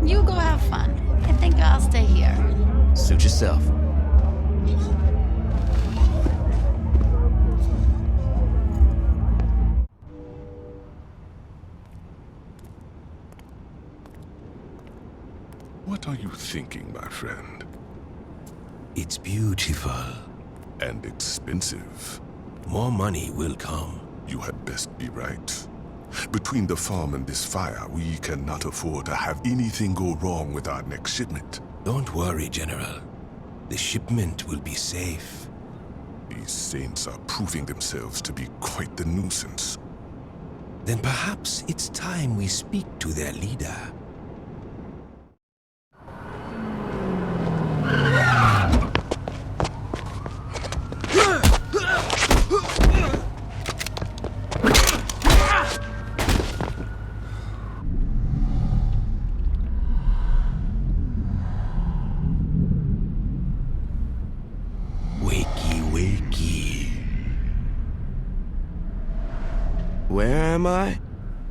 Speaker 11: You go have fun. I think I'll stay here.
Speaker 5: Suit yourself.
Speaker 20: What are you thinking, my friend?
Speaker 19: It's beautiful.
Speaker 20: And expensive.
Speaker 19: More money will come.
Speaker 20: You had best be right. Between the farm and this fire, we cannot afford to have anything go wrong with our next shipment.
Speaker 19: Don't worry, General. The shipment will be safe.
Speaker 20: These Saints are proving themselves to be quite the nuisance.
Speaker 19: Then perhaps it's time we speak to their leader.
Speaker 5: am I?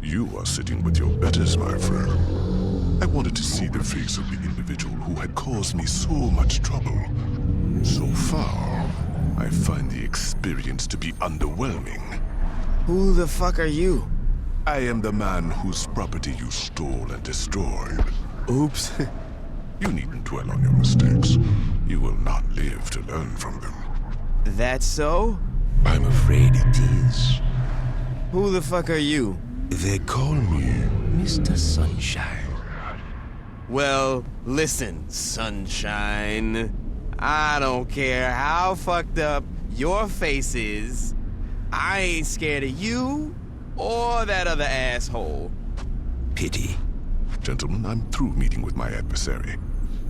Speaker 20: You are sitting with your betters, my friend. I wanted to see the face of the individual who had caused me so much trouble. So far, I find the experience to be underwhelming.
Speaker 5: Who the fuck are you?
Speaker 20: I am the man whose property you stole and destroyed.
Speaker 5: Oops.
Speaker 20: You needn't dwell on your mistakes. You will not live to learn from them.
Speaker 5: That's so?
Speaker 19: I'm afraid it is.
Speaker 5: Who the fuck are you?
Speaker 19: They call me Mr. Sunshine.
Speaker 5: Well, listen, Sunshine. I don't care how fucked up your face is. I ain't scared of you or that other asshole.
Speaker 19: Pity.
Speaker 20: Gentlemen, I'm through meeting with my adversary.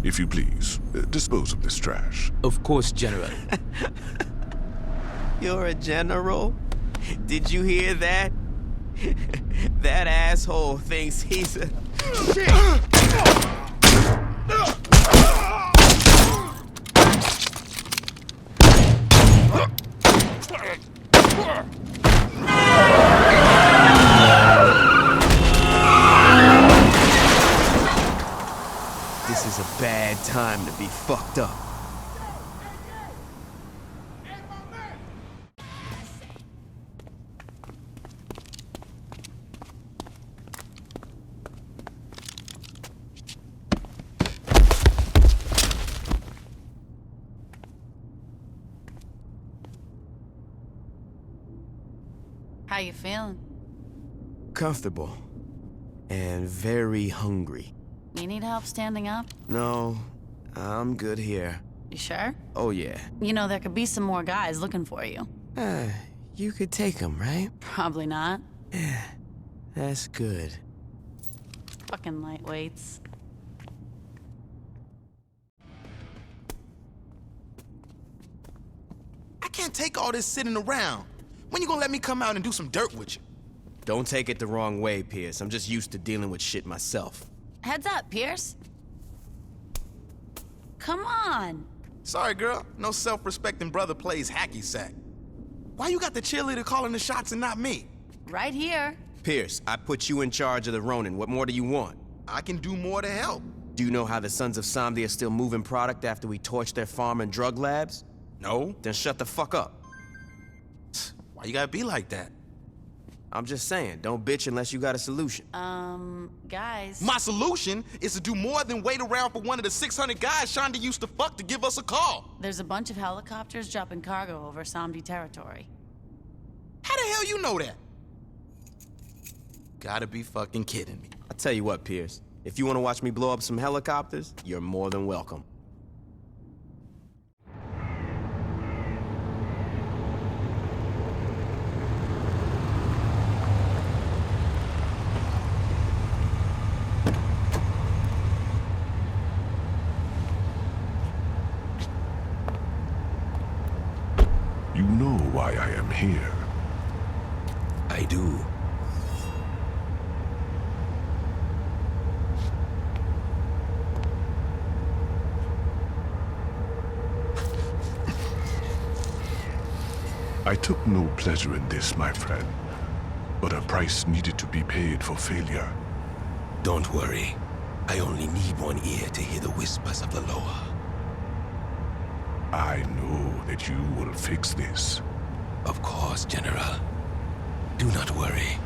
Speaker 20: If you please, dispose of this trash.
Speaker 14: Of course, General.
Speaker 5: You're a general? Did you hear that? That asshole thinks he's a... Shit! This is a bad time to be fucked up.
Speaker 11: How you feeling?
Speaker 5: Comfortable. And very hungry.
Speaker 11: You need help standing up?
Speaker 5: No, I'm good here.
Speaker 11: You sure?
Speaker 5: Oh, yeah.
Speaker 11: You know, there could be some more guys looking for you.
Speaker 5: You could take them, right?
Speaker 11: Probably not.
Speaker 5: Yeah, that's good.
Speaker 11: Fucking lightweights.
Speaker 6: I can't take all this sitting around. When you gonna let me come out and do some dirt with you?
Speaker 5: Don't take it the wrong way, Pierce. I'm just used to dealing with shit myself.
Speaker 11: Heads up, Pierce. Come on.
Speaker 6: Sorry, girl. No self-respecting brother plays hacky sack. Why you got the cheerleader calling the shots and not me?
Speaker 11: Right here.
Speaker 5: Pierce, I put you in charge of the Ronin. What more do you want?
Speaker 6: I can do more to help.
Speaker 5: Do you know how the Sons of Samdi are still moving product after we torched their farm and drug labs?
Speaker 6: No.
Speaker 5: Then shut the fuck up.
Speaker 6: Why you gotta be like that?
Speaker 5: I'm just saying, don't bitch unless you got a solution.
Speaker 11: Guys.
Speaker 6: My solution is to do more than wait around for one of the 600 guys Shonda used to fuck to give us a call.
Speaker 11: There's a bunch of helicopters dropping cargo over Samdi territory.
Speaker 6: How the hell you know that? Gotta be fucking kidding me.
Speaker 5: I'll tell you what, Pierce. If you want to watch me blow up some helicopters, you're more than welcome.
Speaker 20: You know why I am here.
Speaker 19: I do.
Speaker 20: I took no pleasure in this, my friend. But a price needed to be paid for failure.
Speaker 19: Don't worry. I only need one ear to hear the whispers of the lower.
Speaker 20: I know that you will fix this.
Speaker 19: Of course, General. Do not worry.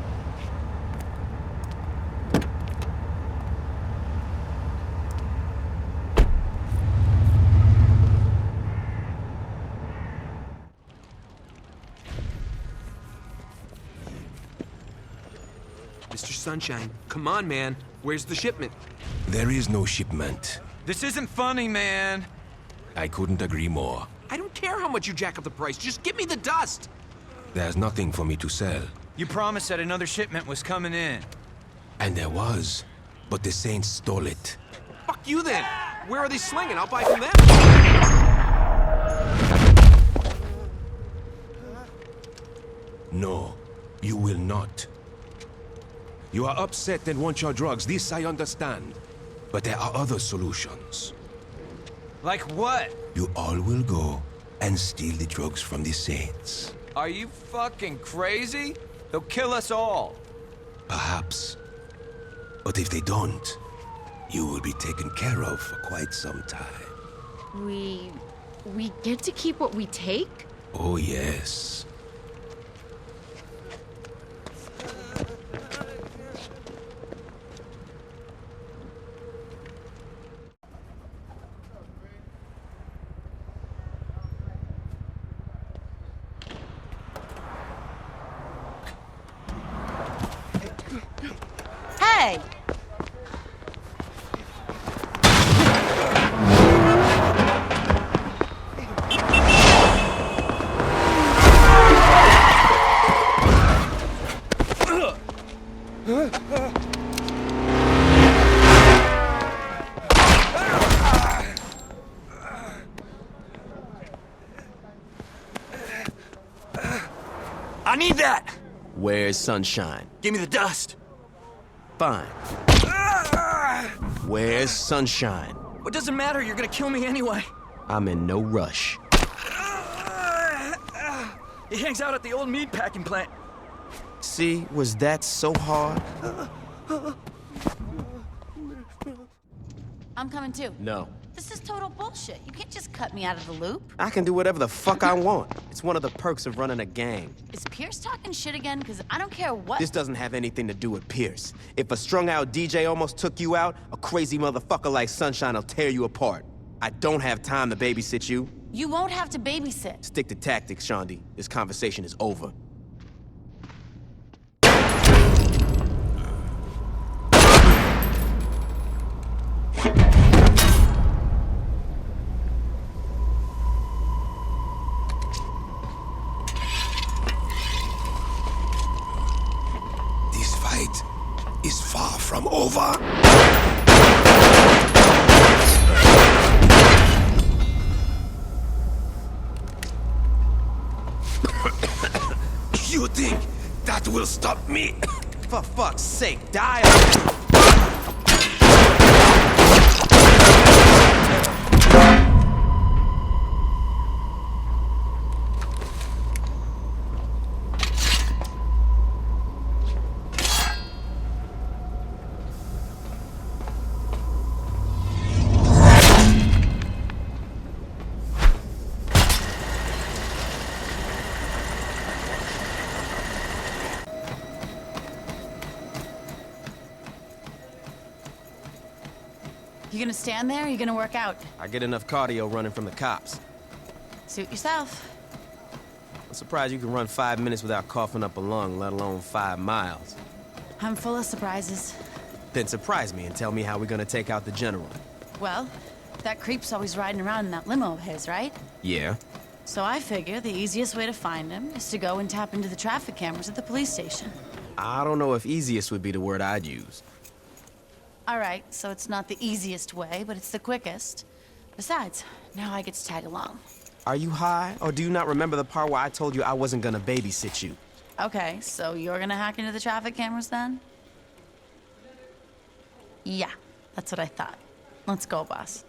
Speaker 1: Mr. Sunshine, come on, man. Where's the shipment?
Speaker 19: There is no shipment.
Speaker 1: This isn't funny, man.
Speaker 19: I couldn't agree more.
Speaker 1: I don't care how much you jack up the price. Just give me the dust.
Speaker 19: There's nothing for me to sell.
Speaker 1: You promised that another shipment was coming in.
Speaker 19: And there was, but the Saints stole it.
Speaker 1: Fuck you then. Where are they slinging? I'll buy from them.
Speaker 19: No, you will not. You are upset and want your drugs, this I understand. But there are other solutions.
Speaker 1: Like what?
Speaker 19: You all will go and steal the drugs from the Saints.
Speaker 1: Are you fucking crazy? They'll kill us all.
Speaker 19: Perhaps. But if they don't, you will be taken care of for quite some time.
Speaker 3: We get to keep what we take?
Speaker 19: Oh, yes.
Speaker 11: Hey!
Speaker 14: I need that!
Speaker 5: Where's Sunshine?
Speaker 14: Give me the dust.
Speaker 5: Fine. Where's Sunshine?
Speaker 14: What does it matter? You're gonna kill me anyway.
Speaker 5: I'm in no rush.
Speaker 14: He hangs out at the old meat packing plant.
Speaker 5: See, was that so hard?
Speaker 11: I'm coming too.
Speaker 5: No.
Speaker 11: This is total bullshit. You can't just cut me out of the loop.
Speaker 5: I can do whatever the fuck I want. It's one of the perks of running a gang.
Speaker 11: Is Pierce talking shit again? Because I don't care what.
Speaker 5: This doesn't have anything to do with Pierce. If a strung-out DJ almost took you out, a crazy motherfucker like Sunshine will tear you apart. I don't have time to babysit you.
Speaker 11: You won't have to babysit.
Speaker 5: Stick to tactics, Shaundi. This conversation is over.
Speaker 19: This fight is far from over. You think that will stop me?
Speaker 5: For fuck's sake, die already!
Speaker 11: You gonna stand there or you gonna work out?
Speaker 5: I get enough cardio running from the cops.
Speaker 11: Suit yourself.
Speaker 5: I'm surprised you can run 5 minutes without coughing up a lung, let alone 5 miles.
Speaker 11: I'm full of surprises.
Speaker 5: Then surprise me and tell me how we're gonna take out the general.
Speaker 11: Well, that creep's always riding around in that limo of his, right?
Speaker 5: Yeah?
Speaker 11: So I figure the easiest way to find him is to go and tap into the traffic cameras at the police station.
Speaker 5: I don't know if easiest would be the word I'd use.
Speaker 11: All right, so it's not the easiest way, but it's the quickest. Besides, now I get to tag along.
Speaker 5: Are you high, or do you not remember the part where I told you I wasn't gonna babysit you?
Speaker 11: Okay, so you're gonna hack into the traffic cameras then? Yeah, that's what I thought. Let's go, boss.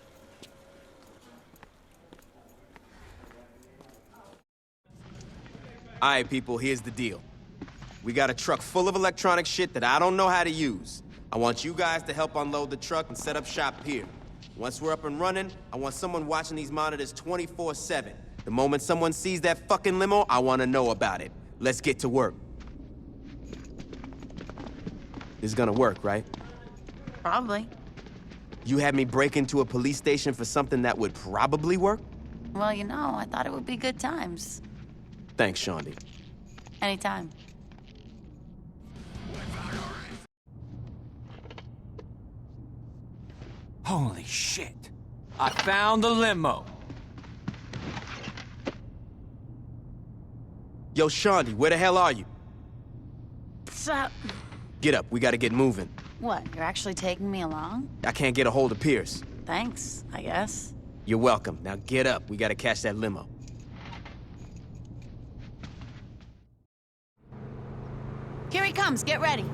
Speaker 5: All right, people, here's the deal. We got a truck full of electronic shit that I don't know how to use. I want you guys to help unload the truck and set up shop here. Once we're up and running, I want someone watching these monitors 24/7. The moment someone sees that fucking limo, I want to know about it. Let's get to work. This is gonna work, right?
Speaker 11: Probably.
Speaker 5: You had me break into a police station for something that would probably work?
Speaker 11: Well, you know, I thought it would be good times.
Speaker 5: Thanks, Shaundi.
Speaker 11: Anytime.
Speaker 1: Holy shit. I found the limo.
Speaker 5: Yo, Shaundi, where the hell are you?
Speaker 11: What's up?
Speaker 5: Get up, we gotta get moving.
Speaker 11: What, you're actually taking me along?
Speaker 5: I can't get a hold of Pierce.
Speaker 11: Thanks, I guess.
Speaker 5: You're welcome. Now get up, we gotta catch that limo.
Speaker 11: Here he comes, get ready.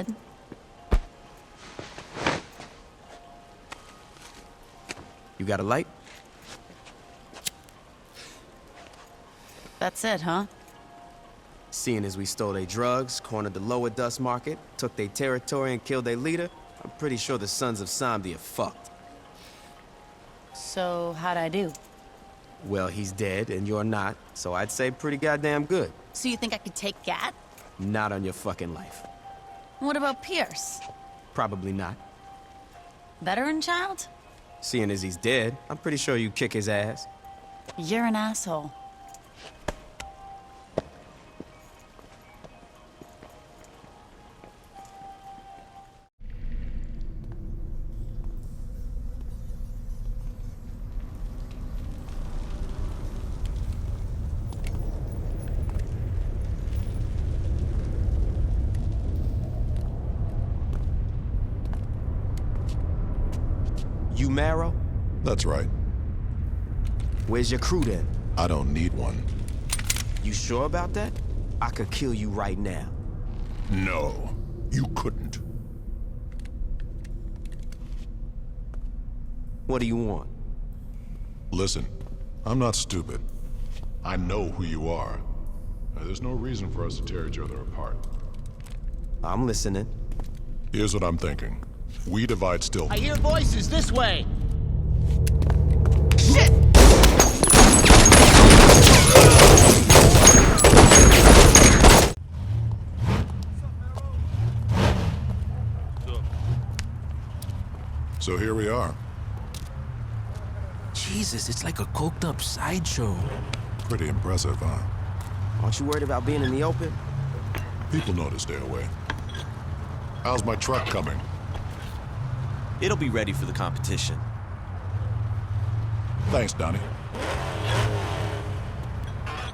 Speaker 11: dead.
Speaker 5: You got a light?
Speaker 11: That's it, huh?
Speaker 5: Seeing as we stole their drugs, cornered the lower dust market, took their territory and killed their leader, I'm pretty sure the sons of Samdi are fucked.
Speaker 11: So, how'd I do?
Speaker 5: Well, he's dead and you're not, so I'd say pretty goddamn good.
Speaker 11: So you think I could take Gat?
Speaker 5: Not on your fucking life.
Speaker 11: What about Pierce?
Speaker 5: Probably not.
Speaker 11: Veteran child?
Speaker 5: Seeing as he's dead, I'm pretty sure you kick his ass.
Speaker 11: You're an asshole.
Speaker 5: You Marrow?
Speaker 20: That's right.
Speaker 5: Where's your crew then?
Speaker 20: I don't need one.
Speaker 5: You sure about that? I could kill you right now.
Speaker 20: No, you couldn't.
Speaker 5: What do you want?
Speaker 20: Listen, I'm not stupid. I know who you are. There's no reason for us to tear each other apart.
Speaker 5: I'm listening.
Speaker 20: Here's what I'm thinking. We divide still.
Speaker 4: I hear voices this way. Shit!
Speaker 20: So here we are.
Speaker 6: Jesus, it's like a coked up sideshow.
Speaker 20: Pretty impressive, huh?
Speaker 5: Aren't you worried about being in the open?
Speaker 20: People know to stay away. How's my truck coming?
Speaker 7: It'll be ready for the competition.
Speaker 20: Thanks, Donnie.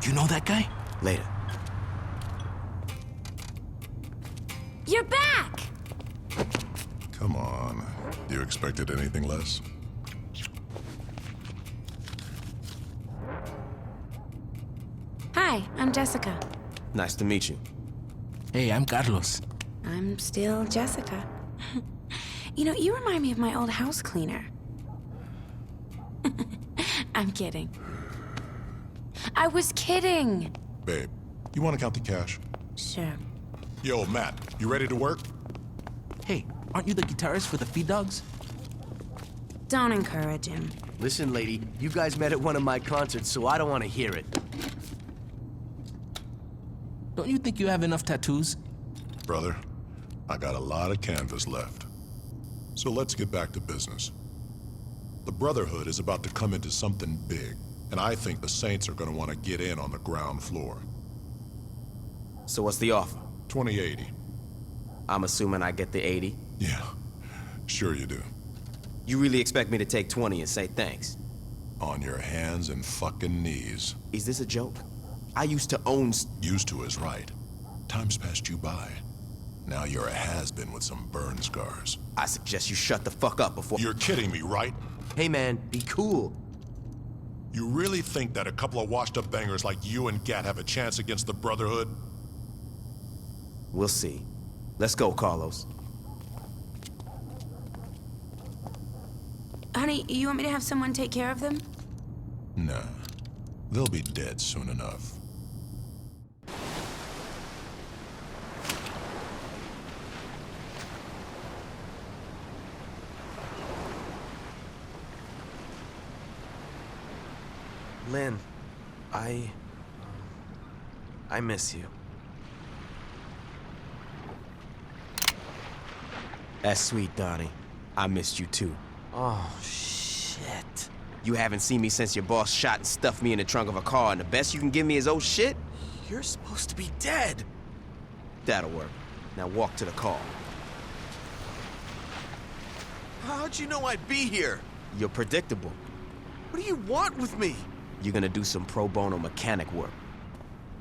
Speaker 6: You know that guy?
Speaker 5: Later.
Speaker 22: You're back!
Speaker 20: Come on. You expected anything less?
Speaker 8: Hi, I'm Jessica.
Speaker 5: Nice to meet you.
Speaker 6: Hey, I'm Carlos.
Speaker 8: I'm still Jessica. You know, you remind me of my old house cleaner. I'm kidding. I was kidding.
Speaker 20: Babe, you want to count the cash?
Speaker 8: Sure.
Speaker 20: Yo, Matt, you ready to work?
Speaker 6: Hey, aren't you the guitarist for the Feed Dogs?
Speaker 8: Don't encourage him.
Speaker 12: Listen, lady, you guys met at one of my concerts, so I don't want to hear it.
Speaker 6: Don't you think you have enough tattoos?
Speaker 20: Brother, I got a lot of canvas left. So let's get back to business. The Brotherhood is about to come into something big, and I think the Saints are gonna want to get in on the ground floor.
Speaker 5: So what's the offer?
Speaker 20: 2080.
Speaker 5: I'm assuming I get the 80?
Speaker 20: Yeah, sure you do.
Speaker 5: You really expect me to take 20 and say thanks?
Speaker 20: On your hands and fucking knees.
Speaker 5: Is this a joke? I used to own...
Speaker 20: Used to is right. Time's passed you by. Now you're a has-been with some burn scars.
Speaker 5: I suggest you shut the fuck up before...
Speaker 20: You're kidding me, right?
Speaker 12: Hey man, be cool.
Speaker 20: You really think that a couple of washed-up bangers like you and Gat have a chance against the Brotherhood?
Speaker 5: We'll see. Let's go, Carlos.
Speaker 8: Honey, you want me to have someone take care of them?
Speaker 20: Nah. They'll be dead soon enough.
Speaker 12: Lynn, I miss you.
Speaker 5: That's sweet, Donnie. I missed you too.
Speaker 12: Oh, shit.
Speaker 5: You haven't seen me since your boss shot and stuffed me in the trunk of a car, and the best you can give me is old shit?
Speaker 12: You're supposed to be dead.
Speaker 5: That'll work. Now walk to the car.
Speaker 12: How'd you know I'd be here?
Speaker 5: You're predictable.
Speaker 12: What do you want with me?
Speaker 5: You're gonna do some pro bono mechanic work.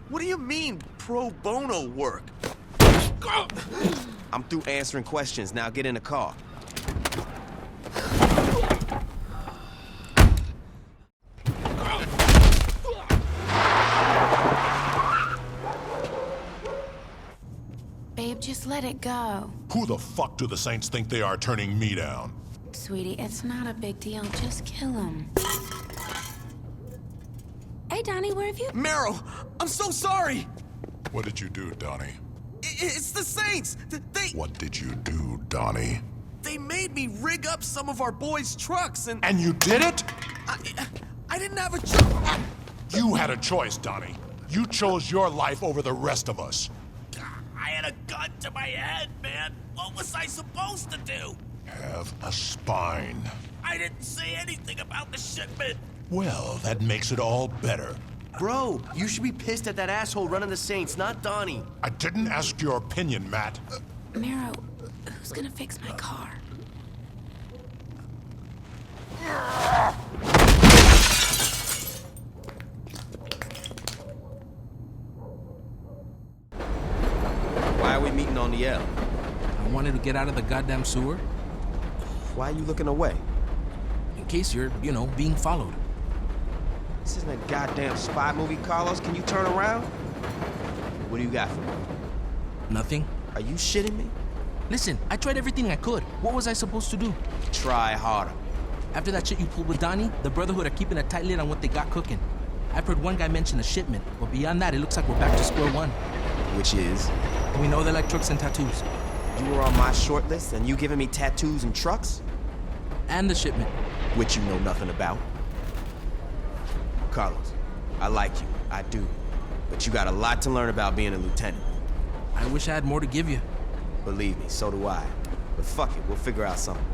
Speaker 12: What do you mean, pro bono work?
Speaker 5: I'm through answering questions. Now get in the car.
Speaker 8: Babe, Just let it go.
Speaker 4: Who the fuck do the Saints think they are turning me down?
Speaker 8: Sweetie, it's not a big deal. Just kill him. Hey, Donnie, where have you...
Speaker 5: Meryl, I'm so sorry!
Speaker 4: What did you do, Donnie?
Speaker 5: It's the Saints! They...
Speaker 4: What did you do, Donnie?
Speaker 5: They made me rig up some of our boys' trucks and...
Speaker 4: And you did it?
Speaker 5: I didn't have a choice.
Speaker 4: You had a choice, Donnie. You chose your life over the rest of us.
Speaker 5: I had a gun to my head, man. What was I supposed to do?
Speaker 4: Have a spine.
Speaker 5: I didn't say anything about the shipment.
Speaker 4: Well, that makes it all better.
Speaker 12: Bro, you should be pissed at that asshole running the Saints, not Donnie.
Speaker 4: I didn't ask your opinion, Matt.
Speaker 8: Mero, who's gonna fix my car?
Speaker 5: Why are we meeting on the L?
Speaker 6: I wanted to get out of the goddamn sewer.
Speaker 5: Why are you looking away?
Speaker 6: In case you're, being followed.
Speaker 5: This isn't a goddamn spy movie, Carlos. Can you turn around? What do you got for me?
Speaker 6: Nothing.
Speaker 5: Are you shitting me?
Speaker 6: Listen, I tried everything I could. What was I supposed to do?
Speaker 5: Try harder.
Speaker 6: After that shit you pulled with Donnie, the Brotherhood are keeping a tight lid on what they got cooking. I've heard one guy mention a shipment, but beyond that, it looks like we're back to square one.
Speaker 5: Which is?
Speaker 6: We know they like trucks and tattoos.
Speaker 5: You were on my short list, and you giving me tattoos and trucks?
Speaker 6: And the shipment.
Speaker 5: Which you know nothing about. Carlos, I like you. I do. But you got a lot to learn about being a lieutenant.
Speaker 6: I wish I had more to give you.
Speaker 5: Believe me, so do I. But fuck it, we'll figure out something.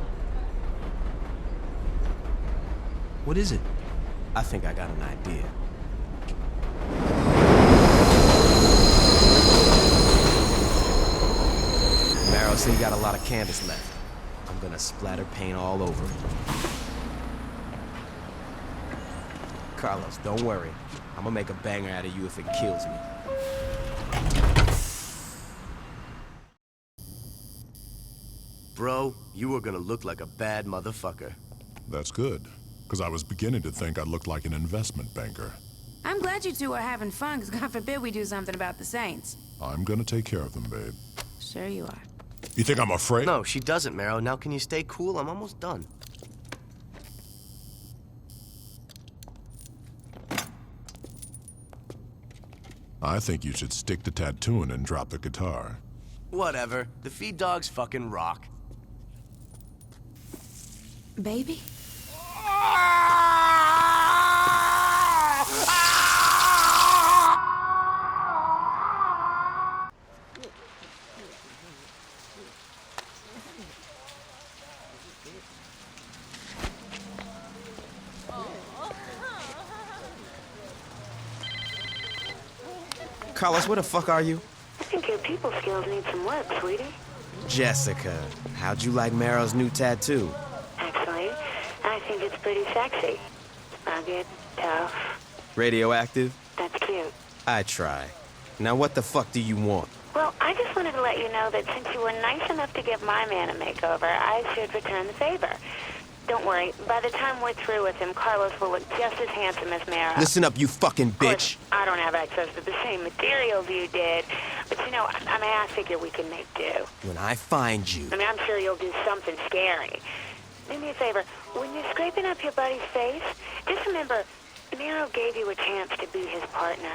Speaker 6: What is it?
Speaker 5: I think I got an idea. Meryl said you got a lot of canvas left. I'm gonna splatter paint all over it. Carlos, don't worry. I'm gonna make a banger out of you if it kills me.
Speaker 12: Bro, you were gonna look like a bad motherfucker.
Speaker 4: That's good, because I was beginning to think I looked like an investment banker.
Speaker 8: I'm glad you two are having fun, because God forbid we do something about the Saints.
Speaker 4: I'm gonna take care of them, babe.
Speaker 8: Sure you are.
Speaker 4: You think I'm afraid?
Speaker 12: No, she doesn't, Marrow. Now can you stay cool? I'm almost done.
Speaker 4: I think you should stick to tattooing and drop the guitar.
Speaker 12: Whatever. The feed dogs fucking rock.
Speaker 8: Baby?
Speaker 5: Carlos, where the fuck are you?
Speaker 9: I think your people skills need some work, sweetie.
Speaker 5: Jessica, how'd you like Meryl's new tattoo?
Speaker 9: Actually, I think it's pretty sexy. Rugged, tough.
Speaker 5: Radioactive?
Speaker 9: That's cute.
Speaker 5: I try. Now what the fuck do you want?
Speaker 9: Well, I just wanted to let you know that since you were nice enough to give my man a makeover, I should return the favor. Don't worry, by the time we're through with him, Carlos will look just as handsome as Mara.
Speaker 5: Listen up, you fucking bitch.
Speaker 9: Of course, I don't have access to the same materials you did, but I figure we can make do.
Speaker 5: When I find you...
Speaker 9: I'm sure you'll do something scary. Do me a favor, when you're scraping up your buddy's face, just remember, Nero gave you a chance to be his partner.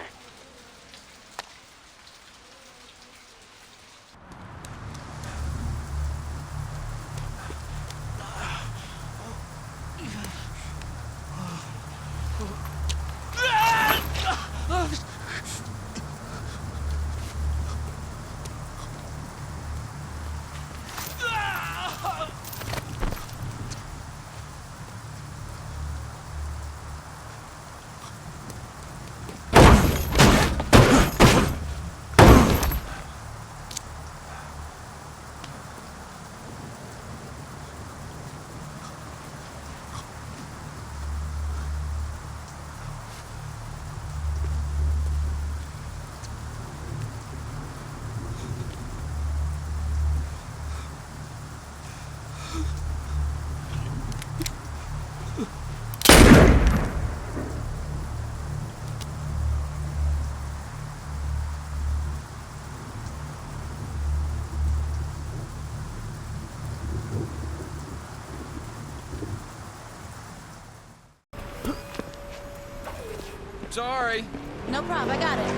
Speaker 1: Sorry.
Speaker 11: No problem, I got it.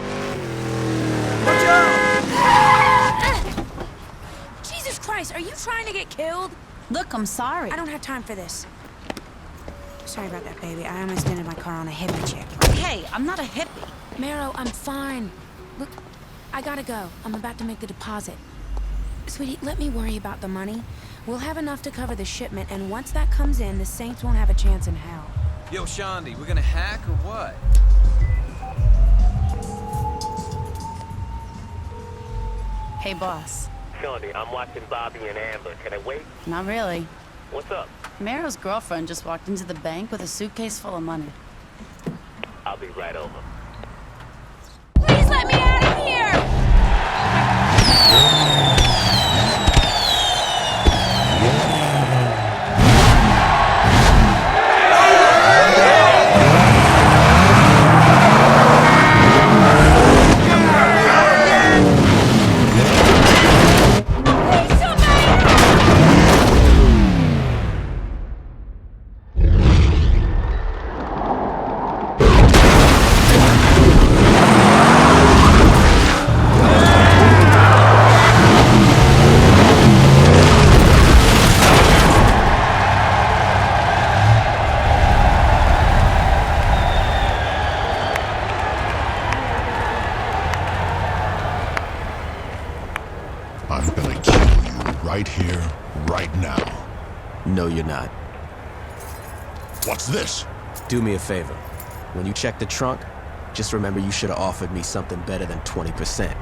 Speaker 8: Jesus Christ, are you trying to get killed?
Speaker 11: Look, I'm sorry.
Speaker 8: I don't have time for this. Sorry about that, baby. I almost ended my car on a hippie chick.
Speaker 11: Hey, I'm not a hippie.
Speaker 8: Marrow, I'm fine. Look, I gotta go. I'm about to make the deposit. Sweetie, let me worry about the money. We'll have enough to cover the shipment, and once that comes in, the Saints won't have a chance in hell.
Speaker 1: Yo, Shondi, we're gonna hack or what?
Speaker 11: Hey, boss.
Speaker 15: Shondi, I'm watching Bobby and Amber. Can I wait?
Speaker 11: Not really.
Speaker 15: What's up?
Speaker 11: Marrow's girlfriend just walked into the bank with a suitcase full of money.
Speaker 15: I'll be right over.
Speaker 8: Please let me out of here!
Speaker 4: I'm gonna kill you right here, right now.
Speaker 5: No, you're not.
Speaker 4: What's this?
Speaker 5: Do me a favor. When you check the trunk, just remember you should have offered me something better than 20%.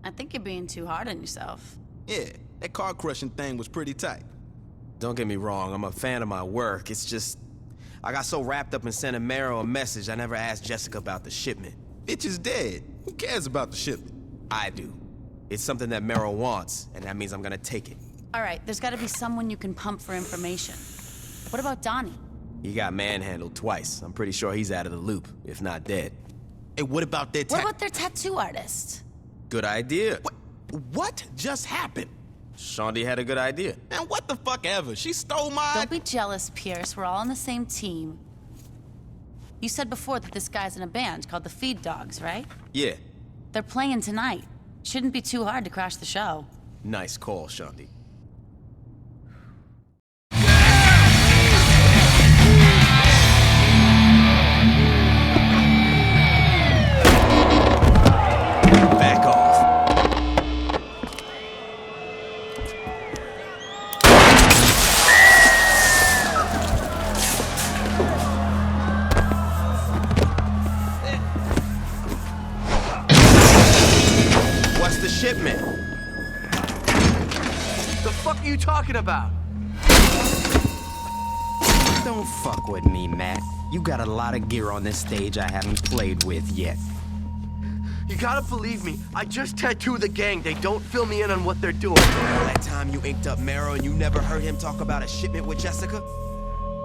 Speaker 11: I think you're being too hard on yourself.
Speaker 6: Yeah, that car crushing thing was pretty tight.
Speaker 5: Don't get me wrong, I'm a fan of my work. It's just, I got so wrapped up in sending Marrow a message, I never asked Jessica about the shipment.
Speaker 6: Bitch is dead. Who cares about the shipment?
Speaker 5: I do. It's something that Marrow wants, and that means I'm gonna take it.
Speaker 11: All right, there's gotta be someone you can pump for information. What about Donnie?
Speaker 5: He got manhandled twice. I'm pretty sure he's out of the loop, if not dead.
Speaker 6: Hey, what about their
Speaker 11: What about their tattoo artist?
Speaker 5: Good idea.
Speaker 6: What just happened?
Speaker 5: Shondi had a good idea.
Speaker 6: Man, what the fuck ever? She stole my...
Speaker 11: Don't be jealous, Pierce. We're all on the same team. You said before that this guy's in a band called the Feed Dogs, right?
Speaker 5: Yeah.
Speaker 11: They're playing tonight. Shouldn't be too hard to crash the show.
Speaker 5: Nice call, Shondi. Back off. What's the shipment?
Speaker 12: The fuck are you talking about?
Speaker 5: Don't fuck with me, Matt. You got a lot of gear on this stage I haven't played with yet.
Speaker 12: You gotta believe me. I just tattooed the gang. They don't fill me in on what they're doing.
Speaker 5: All that time you inked up Marrow and you never heard him talk about a shipment with Jessica?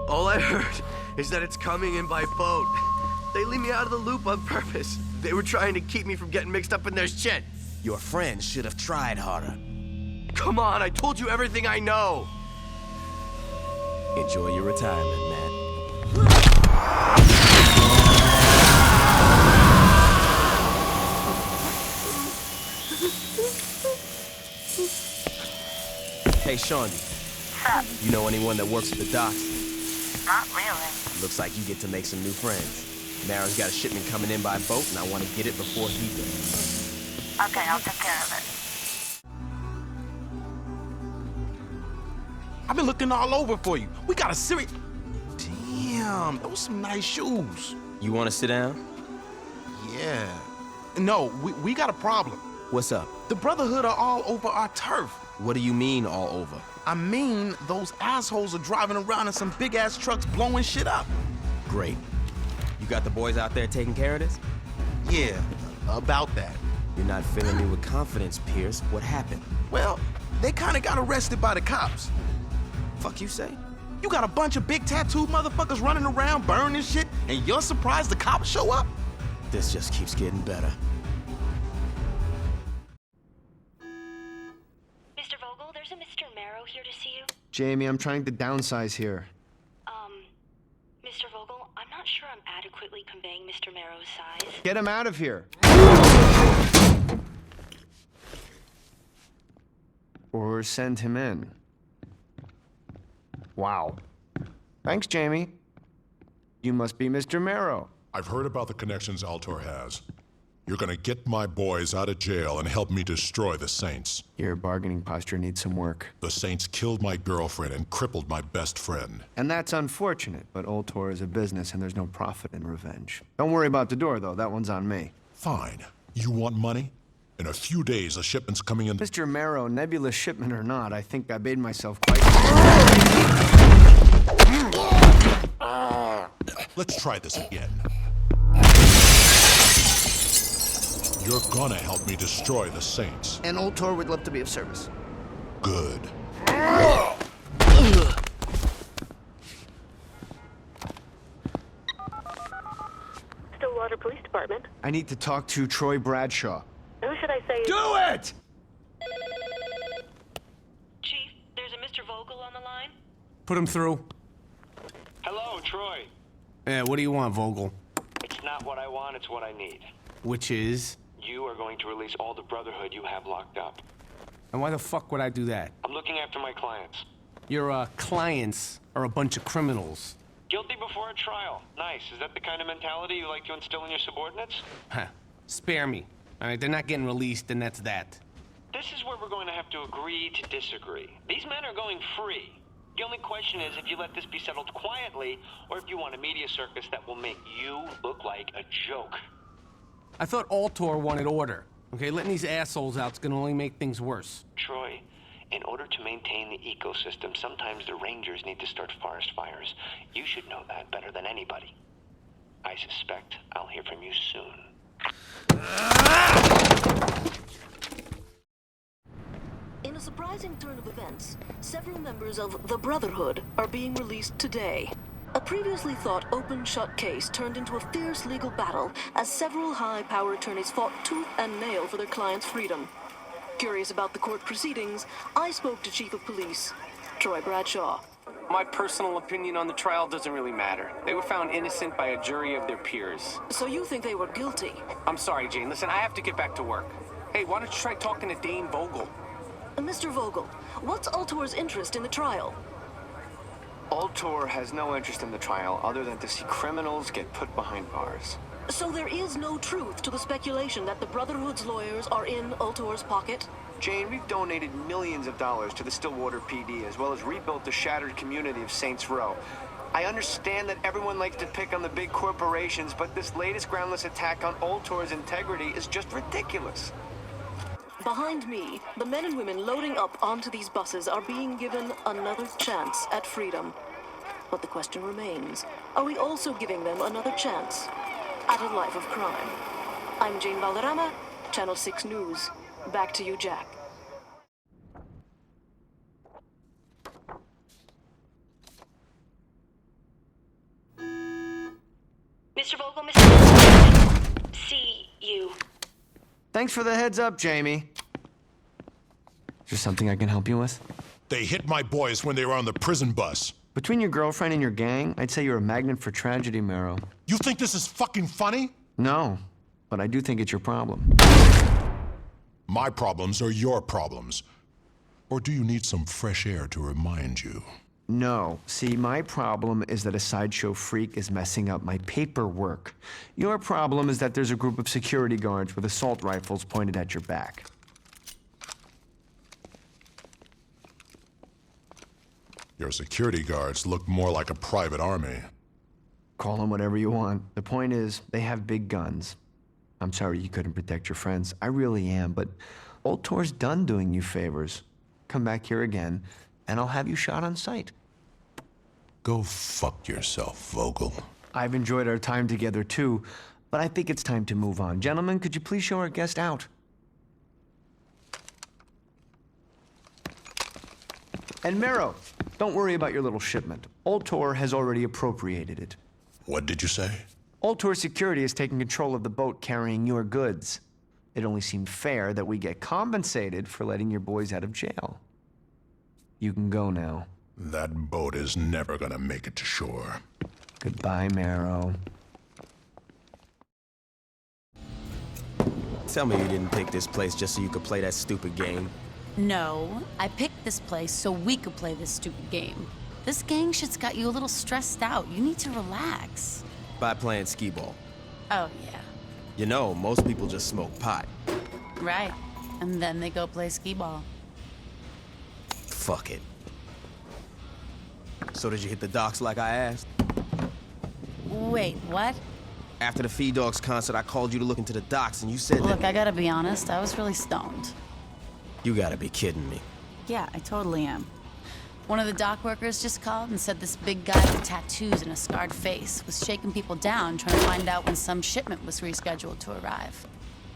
Speaker 12: All I heard is that it's coming in by boat. They leave me out of the loop on purpose. They were trying to keep me from getting mixed up in their shit.
Speaker 5: Your friend should have tried harder.
Speaker 12: Come on, I told you everything I know.
Speaker 5: Enjoy your retirement, Matt. Hey, Shondi. You know anyone that works at the docks?
Speaker 9: Not really.
Speaker 5: Looks like you get to make some new friends. Marrow's got a shipment coming in by boat, and I want to get it before he does.
Speaker 9: Okay, I'll take care of it.
Speaker 6: I've been looking all over for you. We got a serious... Damn, those some nice shoes.
Speaker 5: You want to sit down?
Speaker 6: Yeah. No, we got a problem.
Speaker 5: What's up?
Speaker 6: The Brotherhood are all over our turf.
Speaker 5: What do you mean, all over?
Speaker 6: I mean, those assholes are driving around in some big-ass trucks blowing shit up.
Speaker 5: Great. You got the boys out there taking care of this?
Speaker 6: Yeah, about that.
Speaker 5: You're not filling me with confidence, Pierce. What happened?
Speaker 6: Well, they kind of got arrested by the cops.
Speaker 5: Fuck you say?
Speaker 6: You got a bunch of big tattooed motherfuckers running around burning shit, and you're surprised the cops show up?
Speaker 5: This just keeps getting better.
Speaker 2: Mr. Vogel, there's a Mr. Marrow here to see you.
Speaker 13: Jamie, I'm trying to downsize here.
Speaker 2: Mr. Vogel, I'm not sure I'm adequately conveying Mr. Marrow's size.
Speaker 13: Get him out of here. Or send him in. Wow. Thanks, Jamie. You must be Mr. Marrow.
Speaker 4: I've heard about the connections Altor has. You're gonna get my boys out of jail and help me destroy the Saints.
Speaker 13: Your bargaining posture needs some work.
Speaker 4: The Saints killed my girlfriend and crippled my best friend.
Speaker 13: And that's unfortunate, but Altor is a business and there's no profit in revenge. Don't worry about the door, though. That one's on me.
Speaker 4: Fine. You want money? In a few days, a shipment's coming in.
Speaker 13: Mr. Marrow, nebulous shipment or not, I think I made myself quite...
Speaker 4: Let's try this again. You're gonna help me destroy the Saints.
Speaker 13: And Altor would love to be of service.
Speaker 4: Good.
Speaker 9: Stillwater Police Department.
Speaker 13: I need to talk to Troy Bradshaw.
Speaker 9: Who should I say?
Speaker 13: Do it!
Speaker 2: Chief, there's a Mr. Vogel on the line.
Speaker 5: Put him through.
Speaker 17: Hello, Troy.
Speaker 5: Yeah, what do you want, Vogel?
Speaker 17: It's not what I want, it's what I need.
Speaker 5: Which is?
Speaker 17: You are going to release all the Brotherhood you have locked up.
Speaker 5: And why the fuck would I do that?
Speaker 17: I'm looking after my clients.
Speaker 5: Your, clients are a bunch of criminals.
Speaker 17: Guilty before a trial. Nice. Is that the kind of mentality you like to instill in your subordinates?
Speaker 5: Huh. Spare me. All right, they're not getting released, and that's that.
Speaker 17: This is where we're going to have to agree to disagree. These men are going free. The only question is if you let this be settled quietly, or if you want a media circus that will make you look like a joke.
Speaker 5: I thought Altor wanted order. Okay, letting these assholes out's gonna only make things worse.
Speaker 17: Troy, in order to maintain the ecosystem, sometimes the rangers need to start forest fires. You should know that better than anybody. I suspect I'll hear from you soon.
Speaker 24: In a surprising turn of events, several members of the Brotherhood are being released today. A previously thought open-shut case turned into a fierce legal battle as several high-power attorneys fought tooth and nail for their clients' freedom. Curious about the court proceedings, I spoke to Chief of Police, Troy Bradshaw.
Speaker 17: My personal opinion on the trial doesn't really matter. They were found innocent by a jury of their peers.
Speaker 24: So you think they were guilty?
Speaker 17: I'm sorry, Jane. Listen, I have to get back to work. Hey, why don't you try talking to Dane Vogel?
Speaker 24: Mr. Vogel, what's Altor's interest in the trial?
Speaker 25: Altor has no interest in the trial other than to see criminals get put behind bars.
Speaker 24: So there is no truth to the speculation that the Brotherhood's lawyers are in Altor's pocket?
Speaker 25: Jane, we've donated millions of dollars to the Stillwater PD, as well as rebuilt the shattered community of Saints Row. I understand that everyone likes to pick on the big corporations, but this latest groundless attack on Altor's integrity is just ridiculous.
Speaker 24: Behind me, the men and women loading up onto these buses are being given another chance at freedom. But the question remains, are we also giving them another chance at a life of crime? I'm Jane Valderrama, Channel 6 News. Back to you, Jack.
Speaker 2: Mr. Vogel, Mr. Vogel, see you.
Speaker 13: Thanks for the heads up, Jamie. Is there something I can help you with?
Speaker 4: They hit my boys when they were on the prison bus.
Speaker 13: Between your girlfriend and your gang, I'd say you're a magnet for tragedy, Marrow.
Speaker 4: You think this is fucking funny?
Speaker 13: No, but I do think it's your problem.
Speaker 4: My problems are your problems. Or do you need some fresh air to remind you?
Speaker 13: No. See, my problem is that a sideshow freak is messing up my paperwork. Your problem is that there's a group of security guards with assault rifles pointed at your back.
Speaker 4: Your security guards look more like a private army.
Speaker 13: Call them whatever you want. The point is, they have big guns. I'm sorry you couldn't protect your friends. I really am, but Altor's done doing you favors. Come back here again, and I'll have you shot on sight.
Speaker 4: Go fuck yourself, Vogel.
Speaker 13: I've enjoyed our time together, too, but I think it's time to move on. Gentlemen, could you please show our guest out? And Marrow, don't worry about your little shipment. Ultor has already appropriated it.
Speaker 4: What did you say?
Speaker 13: Ultor Security is taking control of the boat carrying your goods. It only seemed fair that we get compensated for letting your boys out of jail. You can go now.
Speaker 4: That boat is never gonna make it to shore.
Speaker 13: Goodbye, Marrow.
Speaker 5: Tell me you didn't pick this place just so you could play that stupid game.
Speaker 11: No, I picked this place so we could play this stupid game. This gang shit's got you a little stressed out. You need to relax.
Speaker 5: By playing skee ball.
Speaker 11: Oh, yeah.
Speaker 5: You know, most people just smoke pot.
Speaker 11: Right. And then they go play skee ball.
Speaker 5: Fuck it. So did you hit the docks like I asked?
Speaker 11: Wait, what?
Speaker 5: After the Feed Dogs concert, I called you to look into the docks, and you said
Speaker 11: Look, I gotta be honest, I was really stoned.
Speaker 5: You gotta be kidding me.
Speaker 11: Yeah, I totally am. One of the dock workers just called and said this big guy with tattoos and a scarred face was shaking people down trying to find out when some shipment was rescheduled to arrive.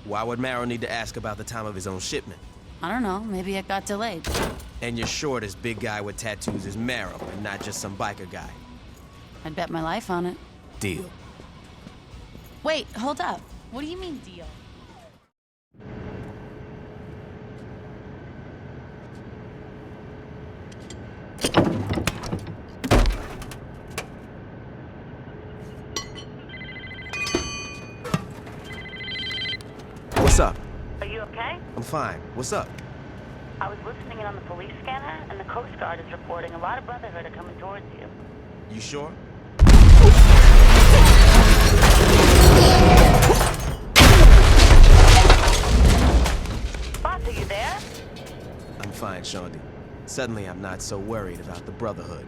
Speaker 5: Why would Marrow need to ask about the time of his own shipment?
Speaker 11: I don't know, maybe it got delayed.
Speaker 5: And you're sure this big guy with tattoos is Marrow and not just some biker guy?
Speaker 11: I'd bet my life on it.
Speaker 5: Deal.
Speaker 11: Wait, hold up. What do you mean, deal?
Speaker 5: What's up?
Speaker 9: Are you okay?
Speaker 5: I'm fine. What's up?
Speaker 9: I was listening in on the police scanner, and the Coast Guard is reporting a lot of Brotherhood are coming towards you.
Speaker 5: You sure?
Speaker 9: Boss, are you there?
Speaker 5: I'm fine, Shaundi. Suddenly, I'm not so worried about the Brotherhood.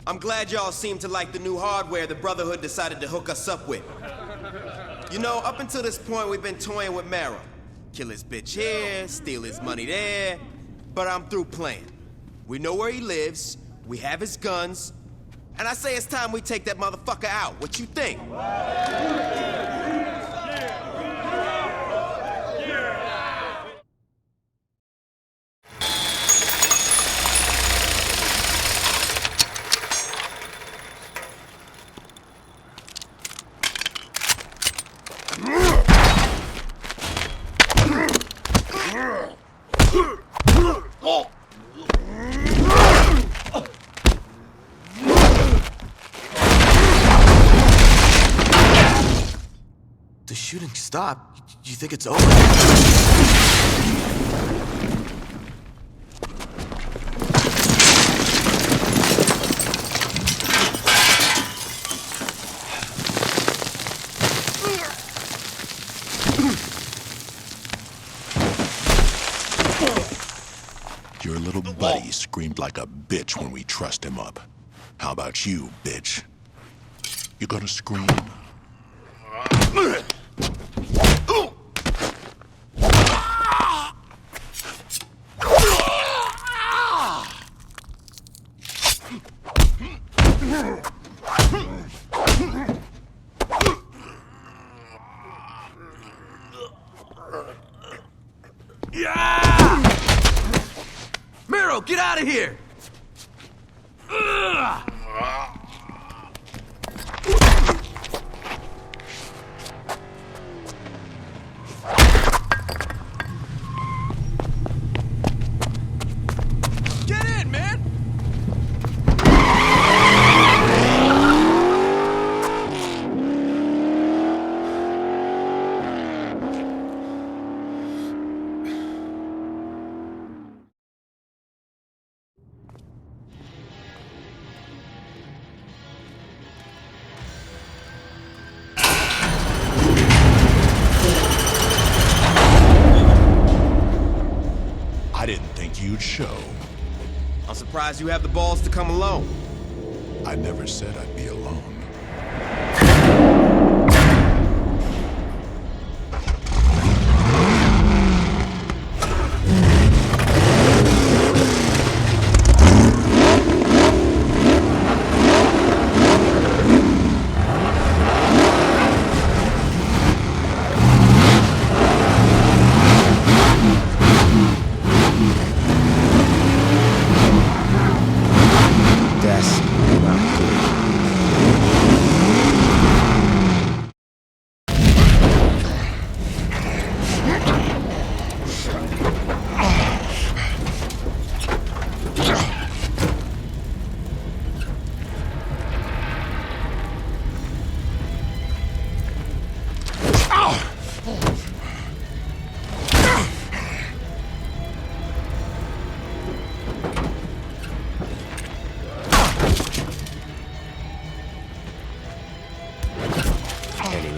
Speaker 5: I'm glad y'all seem to like the new hardware the Brotherhood decided to hook us up with. You know, up until this point, we've been toying with Marrow. Kill his bitch here, steal his money there, but I'm through playing. We know where he lives, we have his guns, and I say it's time we take that motherfucker out. What you think?
Speaker 7: The shooting stopped. You think it's over?
Speaker 4: Your little buddy screamed like a bitch when we trussed him up. How about you, bitch? You gonna scream?
Speaker 5: Marrow, get out of here! Get in, man!
Speaker 4: I didn't think you'd show.
Speaker 5: I'm surprised you have the balls to come alone.
Speaker 4: I never said I'd be alone.
Speaker 7: Any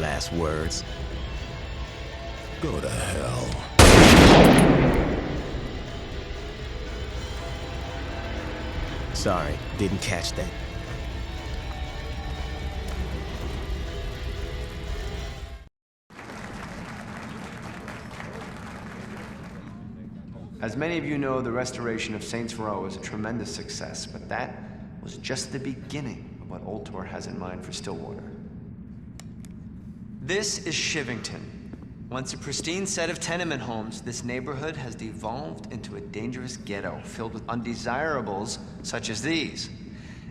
Speaker 7: last words?
Speaker 4: Go to hell.
Speaker 5: Sorry, didn't catch that.
Speaker 13: As many of you know, the restoration of Saints Row was a tremendous success, but that was just the beginning of what Old Tor has in mind for Stillwater. This is Shivington. Once a pristine set of tenement homes, this neighborhood has devolved into a dangerous ghetto filled with undesirables such as these.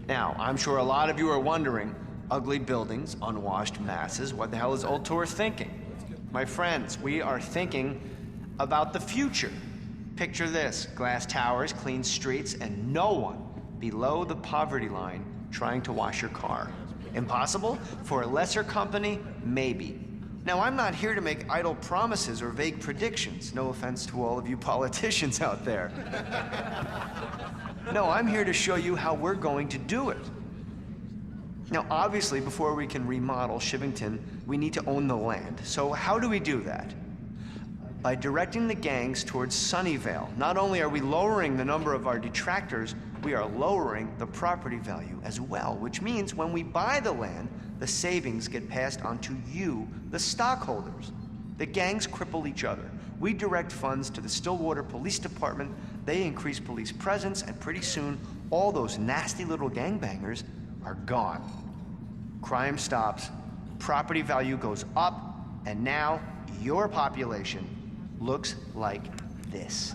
Speaker 13: Now, I'm sure a lot of you are wondering, ugly buildings, unwashed masses, what the hell is Old Tor thinking? My friends, we are thinking about the future. Picture this, glass towers, clean streets, and no one below the poverty line trying to wash your car. Impossible? For a lesser company, maybe. Now, I'm not here to make idle promises or vague predictions. No offense to all of you politicians out there. No, I'm here to show you how we're going to do it. Now, obviously, before we can remodel Shivington, we need to own the land. So how do we do that? By directing the gangs towards Sunnyvale. Not only are we lowering the number of our detractors, we are lowering the property value as well, which means when we buy the land, the savings get passed on to you, the stockholders. The gangs cripple each other. We direct funds to the Stillwater Police Department, they increase police presence, and pretty soon, all those nasty little gangbangers are gone. Crime stops, property value goes up, and now your population looks like this.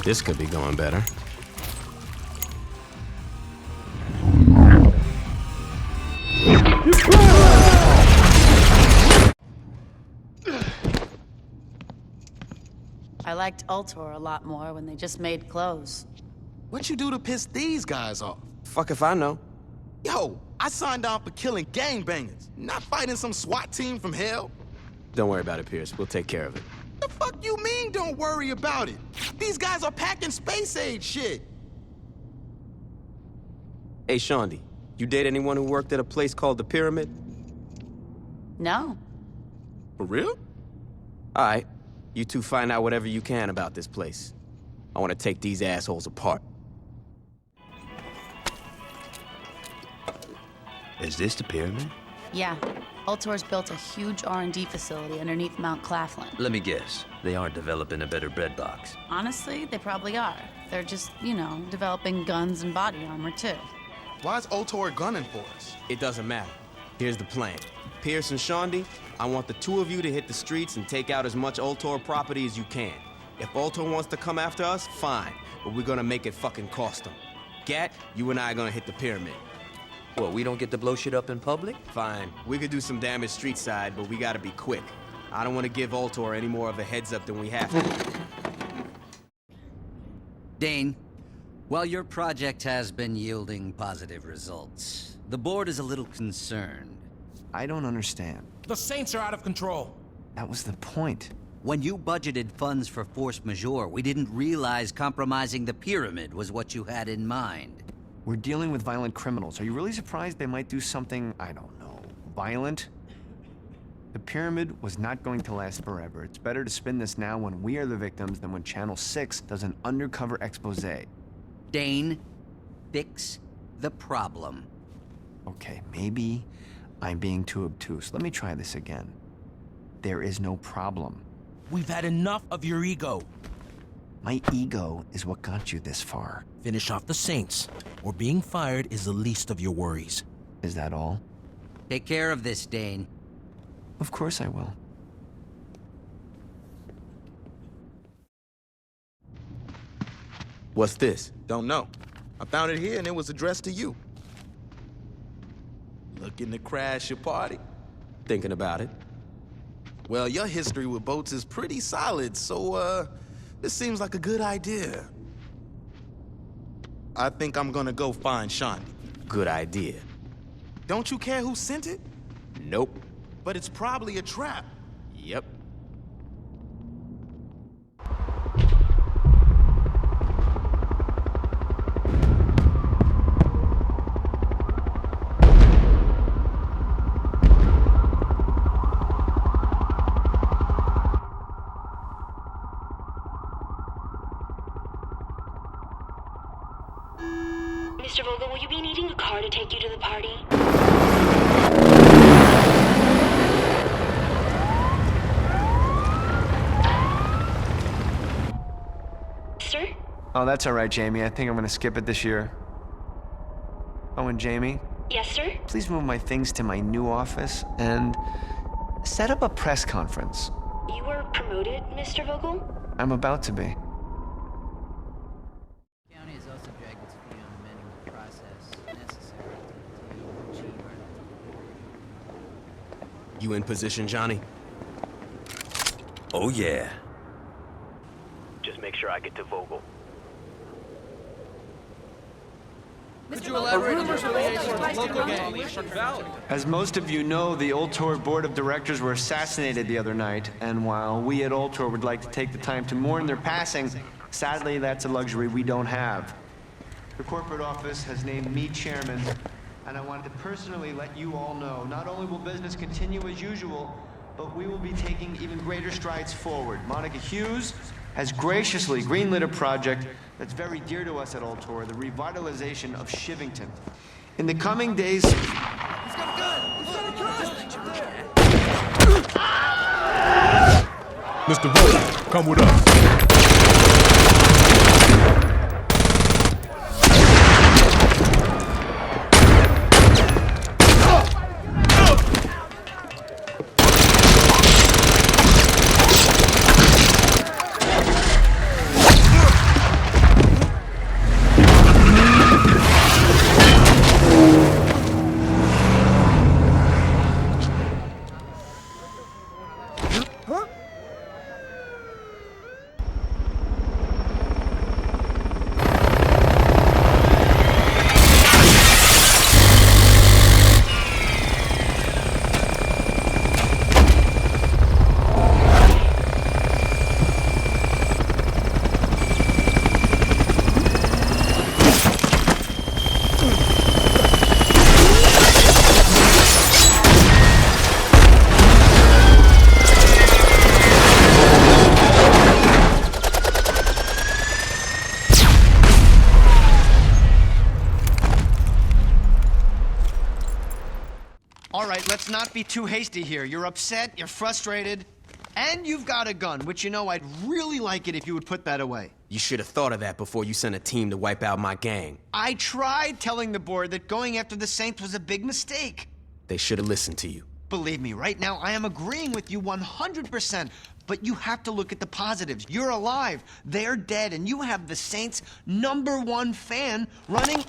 Speaker 5: This could be going better.
Speaker 11: I liked Ultor a lot more when they just made clothes.
Speaker 6: What'd you do to piss these guys off?
Speaker 5: Fuck if I know.
Speaker 6: Yo, I signed on for killing gangbangers, not fighting some SWAT team from hell.
Speaker 5: Don't worry about it, Pierce. We'll take care of it.
Speaker 6: The fuck you mean, don't worry about it? These guys are packing space-age shit.
Speaker 5: Hey, Shondi, you date anyone who worked at a place called the Pyramid?
Speaker 11: No.
Speaker 6: For real?
Speaker 5: All right. You two find out whatever you can about this place. I want to take these assholes apart.
Speaker 19: Is this the pyramid?
Speaker 11: Yeah. Ultor's built a huge R&D facility underneath Mount Claflin.
Speaker 10: Let me guess. They aren't developing a better breadbox.
Speaker 11: Honestly, they probably are. They're just, you know, developing guns and body armor, too.
Speaker 6: Why is Ultor gunning for us?
Speaker 5: It doesn't matter. Here's the plan. Pierce and Shondi, I want the two of you to hit the streets and take out as much Ultor property as you can. If Ultor wants to come after us, fine. But we're gonna make it fucking cost them. Gat, you and I are gonna hit the pyramid.
Speaker 10: What, we don't get to blow shit up in public?
Speaker 5: Fine. We could do some damage street side, but we gotta be quick. I don't want to give Ultor any more of a heads up than we have to.
Speaker 16: Dane, while your project has been yielding positive results, the board is a little concerned.
Speaker 13: I don't understand.
Speaker 6: The Saints are out of control.
Speaker 13: That was the point.
Speaker 16: When you budgeted funds for force majeure, we didn't realize compromising the pyramid was what you had in mind.
Speaker 13: We're dealing with violent criminals. Are you really surprised they might do something, I don't know, violent? The pyramid was not going to last forever. It's better to spin this now when we are the victims than when Channel 6 does an undercover expose.
Speaker 16: Dane, fix the problem.
Speaker 13: Okay, maybe I'm being too obtuse. Let me try this again. There is no problem.
Speaker 6: We've had enough of your ego.
Speaker 13: My ego is what got you this far.
Speaker 6: Finish off the Saints, or being fired is the least of your worries.
Speaker 13: Is that all?
Speaker 16: Take care of this, Dane.
Speaker 13: Of course I will.
Speaker 5: What's this?
Speaker 3: Don't know. I found it here and it was addressed to you. Looking to crash your party?
Speaker 5: Thinking about it.
Speaker 3: Well, your history with boats is pretty solid, so, this seems like a good idea. I think I'm gonna go find Shaundi.
Speaker 5: Good idea.
Speaker 3: Don't you care who sent it?
Speaker 5: Nope.
Speaker 3: But it's probably a trap.
Speaker 5: Yep.
Speaker 2: Mr. Vogel, will you be needing a car to take you to the party? Sir?
Speaker 13: Oh, that's all right, Jamie. I think I'm gonna skip it this year. Oh, and Jamie?
Speaker 2: Yes, sir?
Speaker 13: Please move my things to my new office and set up a press conference.
Speaker 2: You were promoted, Mr. Vogel?
Speaker 13: I'm about to be.
Speaker 16: County has also dragged its feet on amending the process necessary to achieve our...
Speaker 5: You in position, Johnny?
Speaker 10: Oh, yeah.
Speaker 15: Just make sure I get to Vogel.
Speaker 14: Could you elaborate on your affiliation with local gang?
Speaker 13: As most of you know, the Ultor Board of Directors were assassinated the other night, and while we at Ultor would like to take the time to mourn their passing, sadly that's a luxury we don't have. The corporate office has named me chairman, and I wanted to personally let you all know, not only will business continue as usual, but we will be taking even greater strides forward. Monica Hughes has graciously greenlit a project that's very dear to us at Ultor, the revitalization of Shivington. In the coming days...
Speaker 14: He's got a gun! He's got a gun!
Speaker 20: Mr. Vogel, come with us.
Speaker 13: All right, let's not be too hasty here. You're upset, you're frustrated, and you've got a gun, which, you know, I'd really like it if you would put that away.
Speaker 5: You should have thought of that before you sent a team to wipe out my gang.
Speaker 13: I tried telling the board that going after the Saints was a big mistake.
Speaker 5: They should have listened to you.
Speaker 13: Believe me, right now, I am agreeing with you 100%. But you have to look at the positives. You're alive, they're dead, and you have the Saints' #1 fan running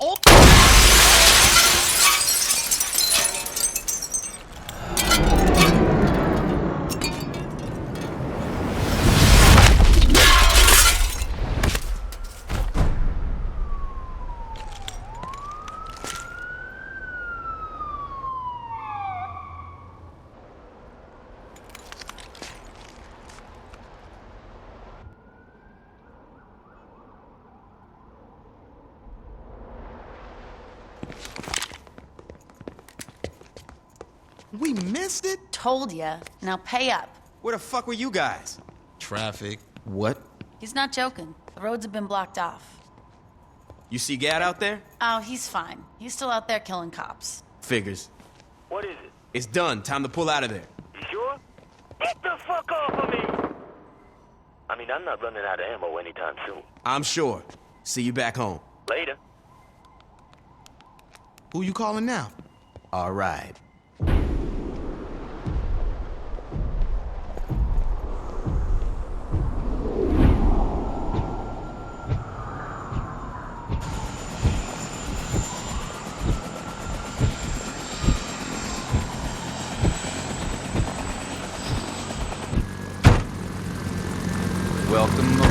Speaker 5: We missed it?
Speaker 11: Told ya. Now pay up.
Speaker 5: Where the fuck were you guys?
Speaker 3: Traffic.
Speaker 5: What?
Speaker 11: He's not joking. The roads have been blocked off.
Speaker 5: You see Gad out there?
Speaker 11: Oh, he's fine. He's still out there killing cops.
Speaker 5: Figures.
Speaker 17: What is it?
Speaker 5: It's done. Time to pull out of there.
Speaker 17: You sure? Get the fuck off of me! I mean, I'm not running out of ammo anytime soon.
Speaker 5: I'm sure. See you back home.
Speaker 17: Later.
Speaker 5: Who you calling now? All right. Welcome aboard.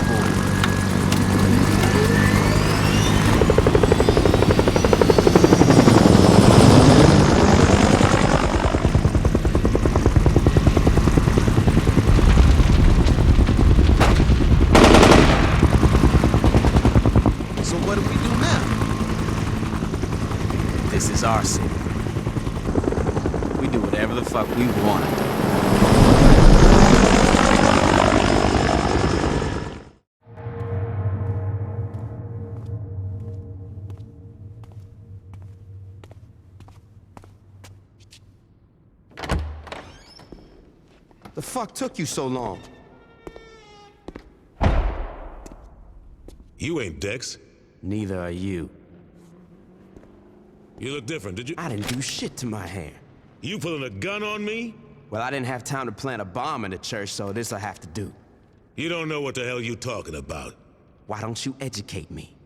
Speaker 5: So what do we do now? This is our city. We do whatever the fuck we want to do. The fuck took you so long?
Speaker 1: You ain't Dex.
Speaker 5: Neither are you.
Speaker 1: You look different, did you?
Speaker 5: I didn't do shit to my hair.
Speaker 1: You pulling a gun on me?
Speaker 5: Well, I didn't have time to plant a bomb in the church, so this'll have to do.
Speaker 1: You don't know what the hell you talking about.
Speaker 5: Why don't you educate me?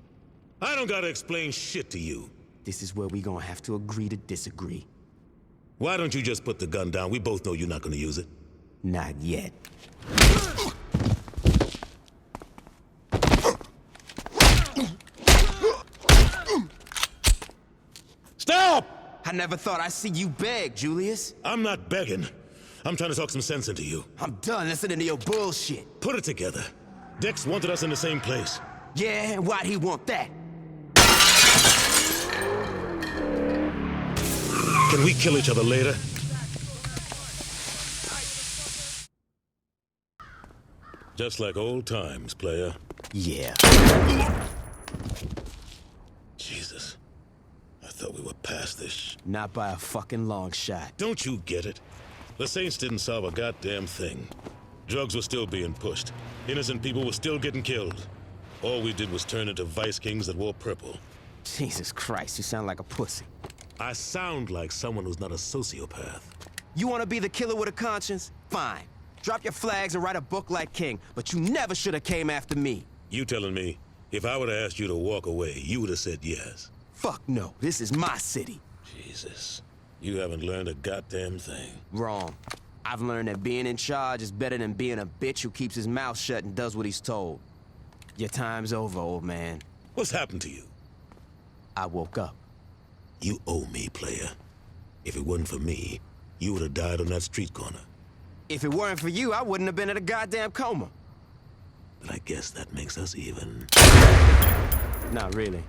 Speaker 1: I don't gotta explain shit to you.
Speaker 5: This is where we gonna have to agree to disagree.
Speaker 1: Why don't you just put the gun down? We both know you're not gonna use it.
Speaker 5: Not yet.
Speaker 1: Stop!
Speaker 5: I never thought I'd see you beg, Julius.
Speaker 1: I'm not begging. I'm trying to talk some sense into you.
Speaker 5: I'm done listening to your bullshit.
Speaker 1: Put it together. Dex wanted us in the same place.
Speaker 5: Yeah, and why'd he want that?
Speaker 1: Can we kill each other later? Just like old times, player.
Speaker 5: Yeah.
Speaker 1: Jesus. I thought we were past this.
Speaker 5: Not by a fucking long shot.
Speaker 1: Don't you get it? The Saints didn't solve a goddamn thing. Drugs were still being pushed. Innocent people were still getting killed. All we did was turn into vice kings that wore purple.
Speaker 5: Jesus Christ, you sound like a pussy.
Speaker 1: I sound like someone who's not a sociopath.
Speaker 5: You want to be the killer with a conscience? Fine. Drop your flags and write a book like King, but you never should have came after me.
Speaker 1: You telling me, if I would have asked you to walk away, you would have said yes?
Speaker 5: Fuck no, this is my city.
Speaker 1: Jesus, you haven't learned a goddamn thing.
Speaker 5: Wrong. I've learned that being in charge is better than being a bitch who keeps his mouth shut and does what he's told. Your time's over, old man.
Speaker 1: What's happened to you?
Speaker 5: I woke up.
Speaker 1: You owe me, player. If it wasn't for me, you would have died on that street corner.
Speaker 5: If it weren't for you, I wouldn't have been in a goddamn coma.
Speaker 1: But I guess that makes us even.
Speaker 5: Not really.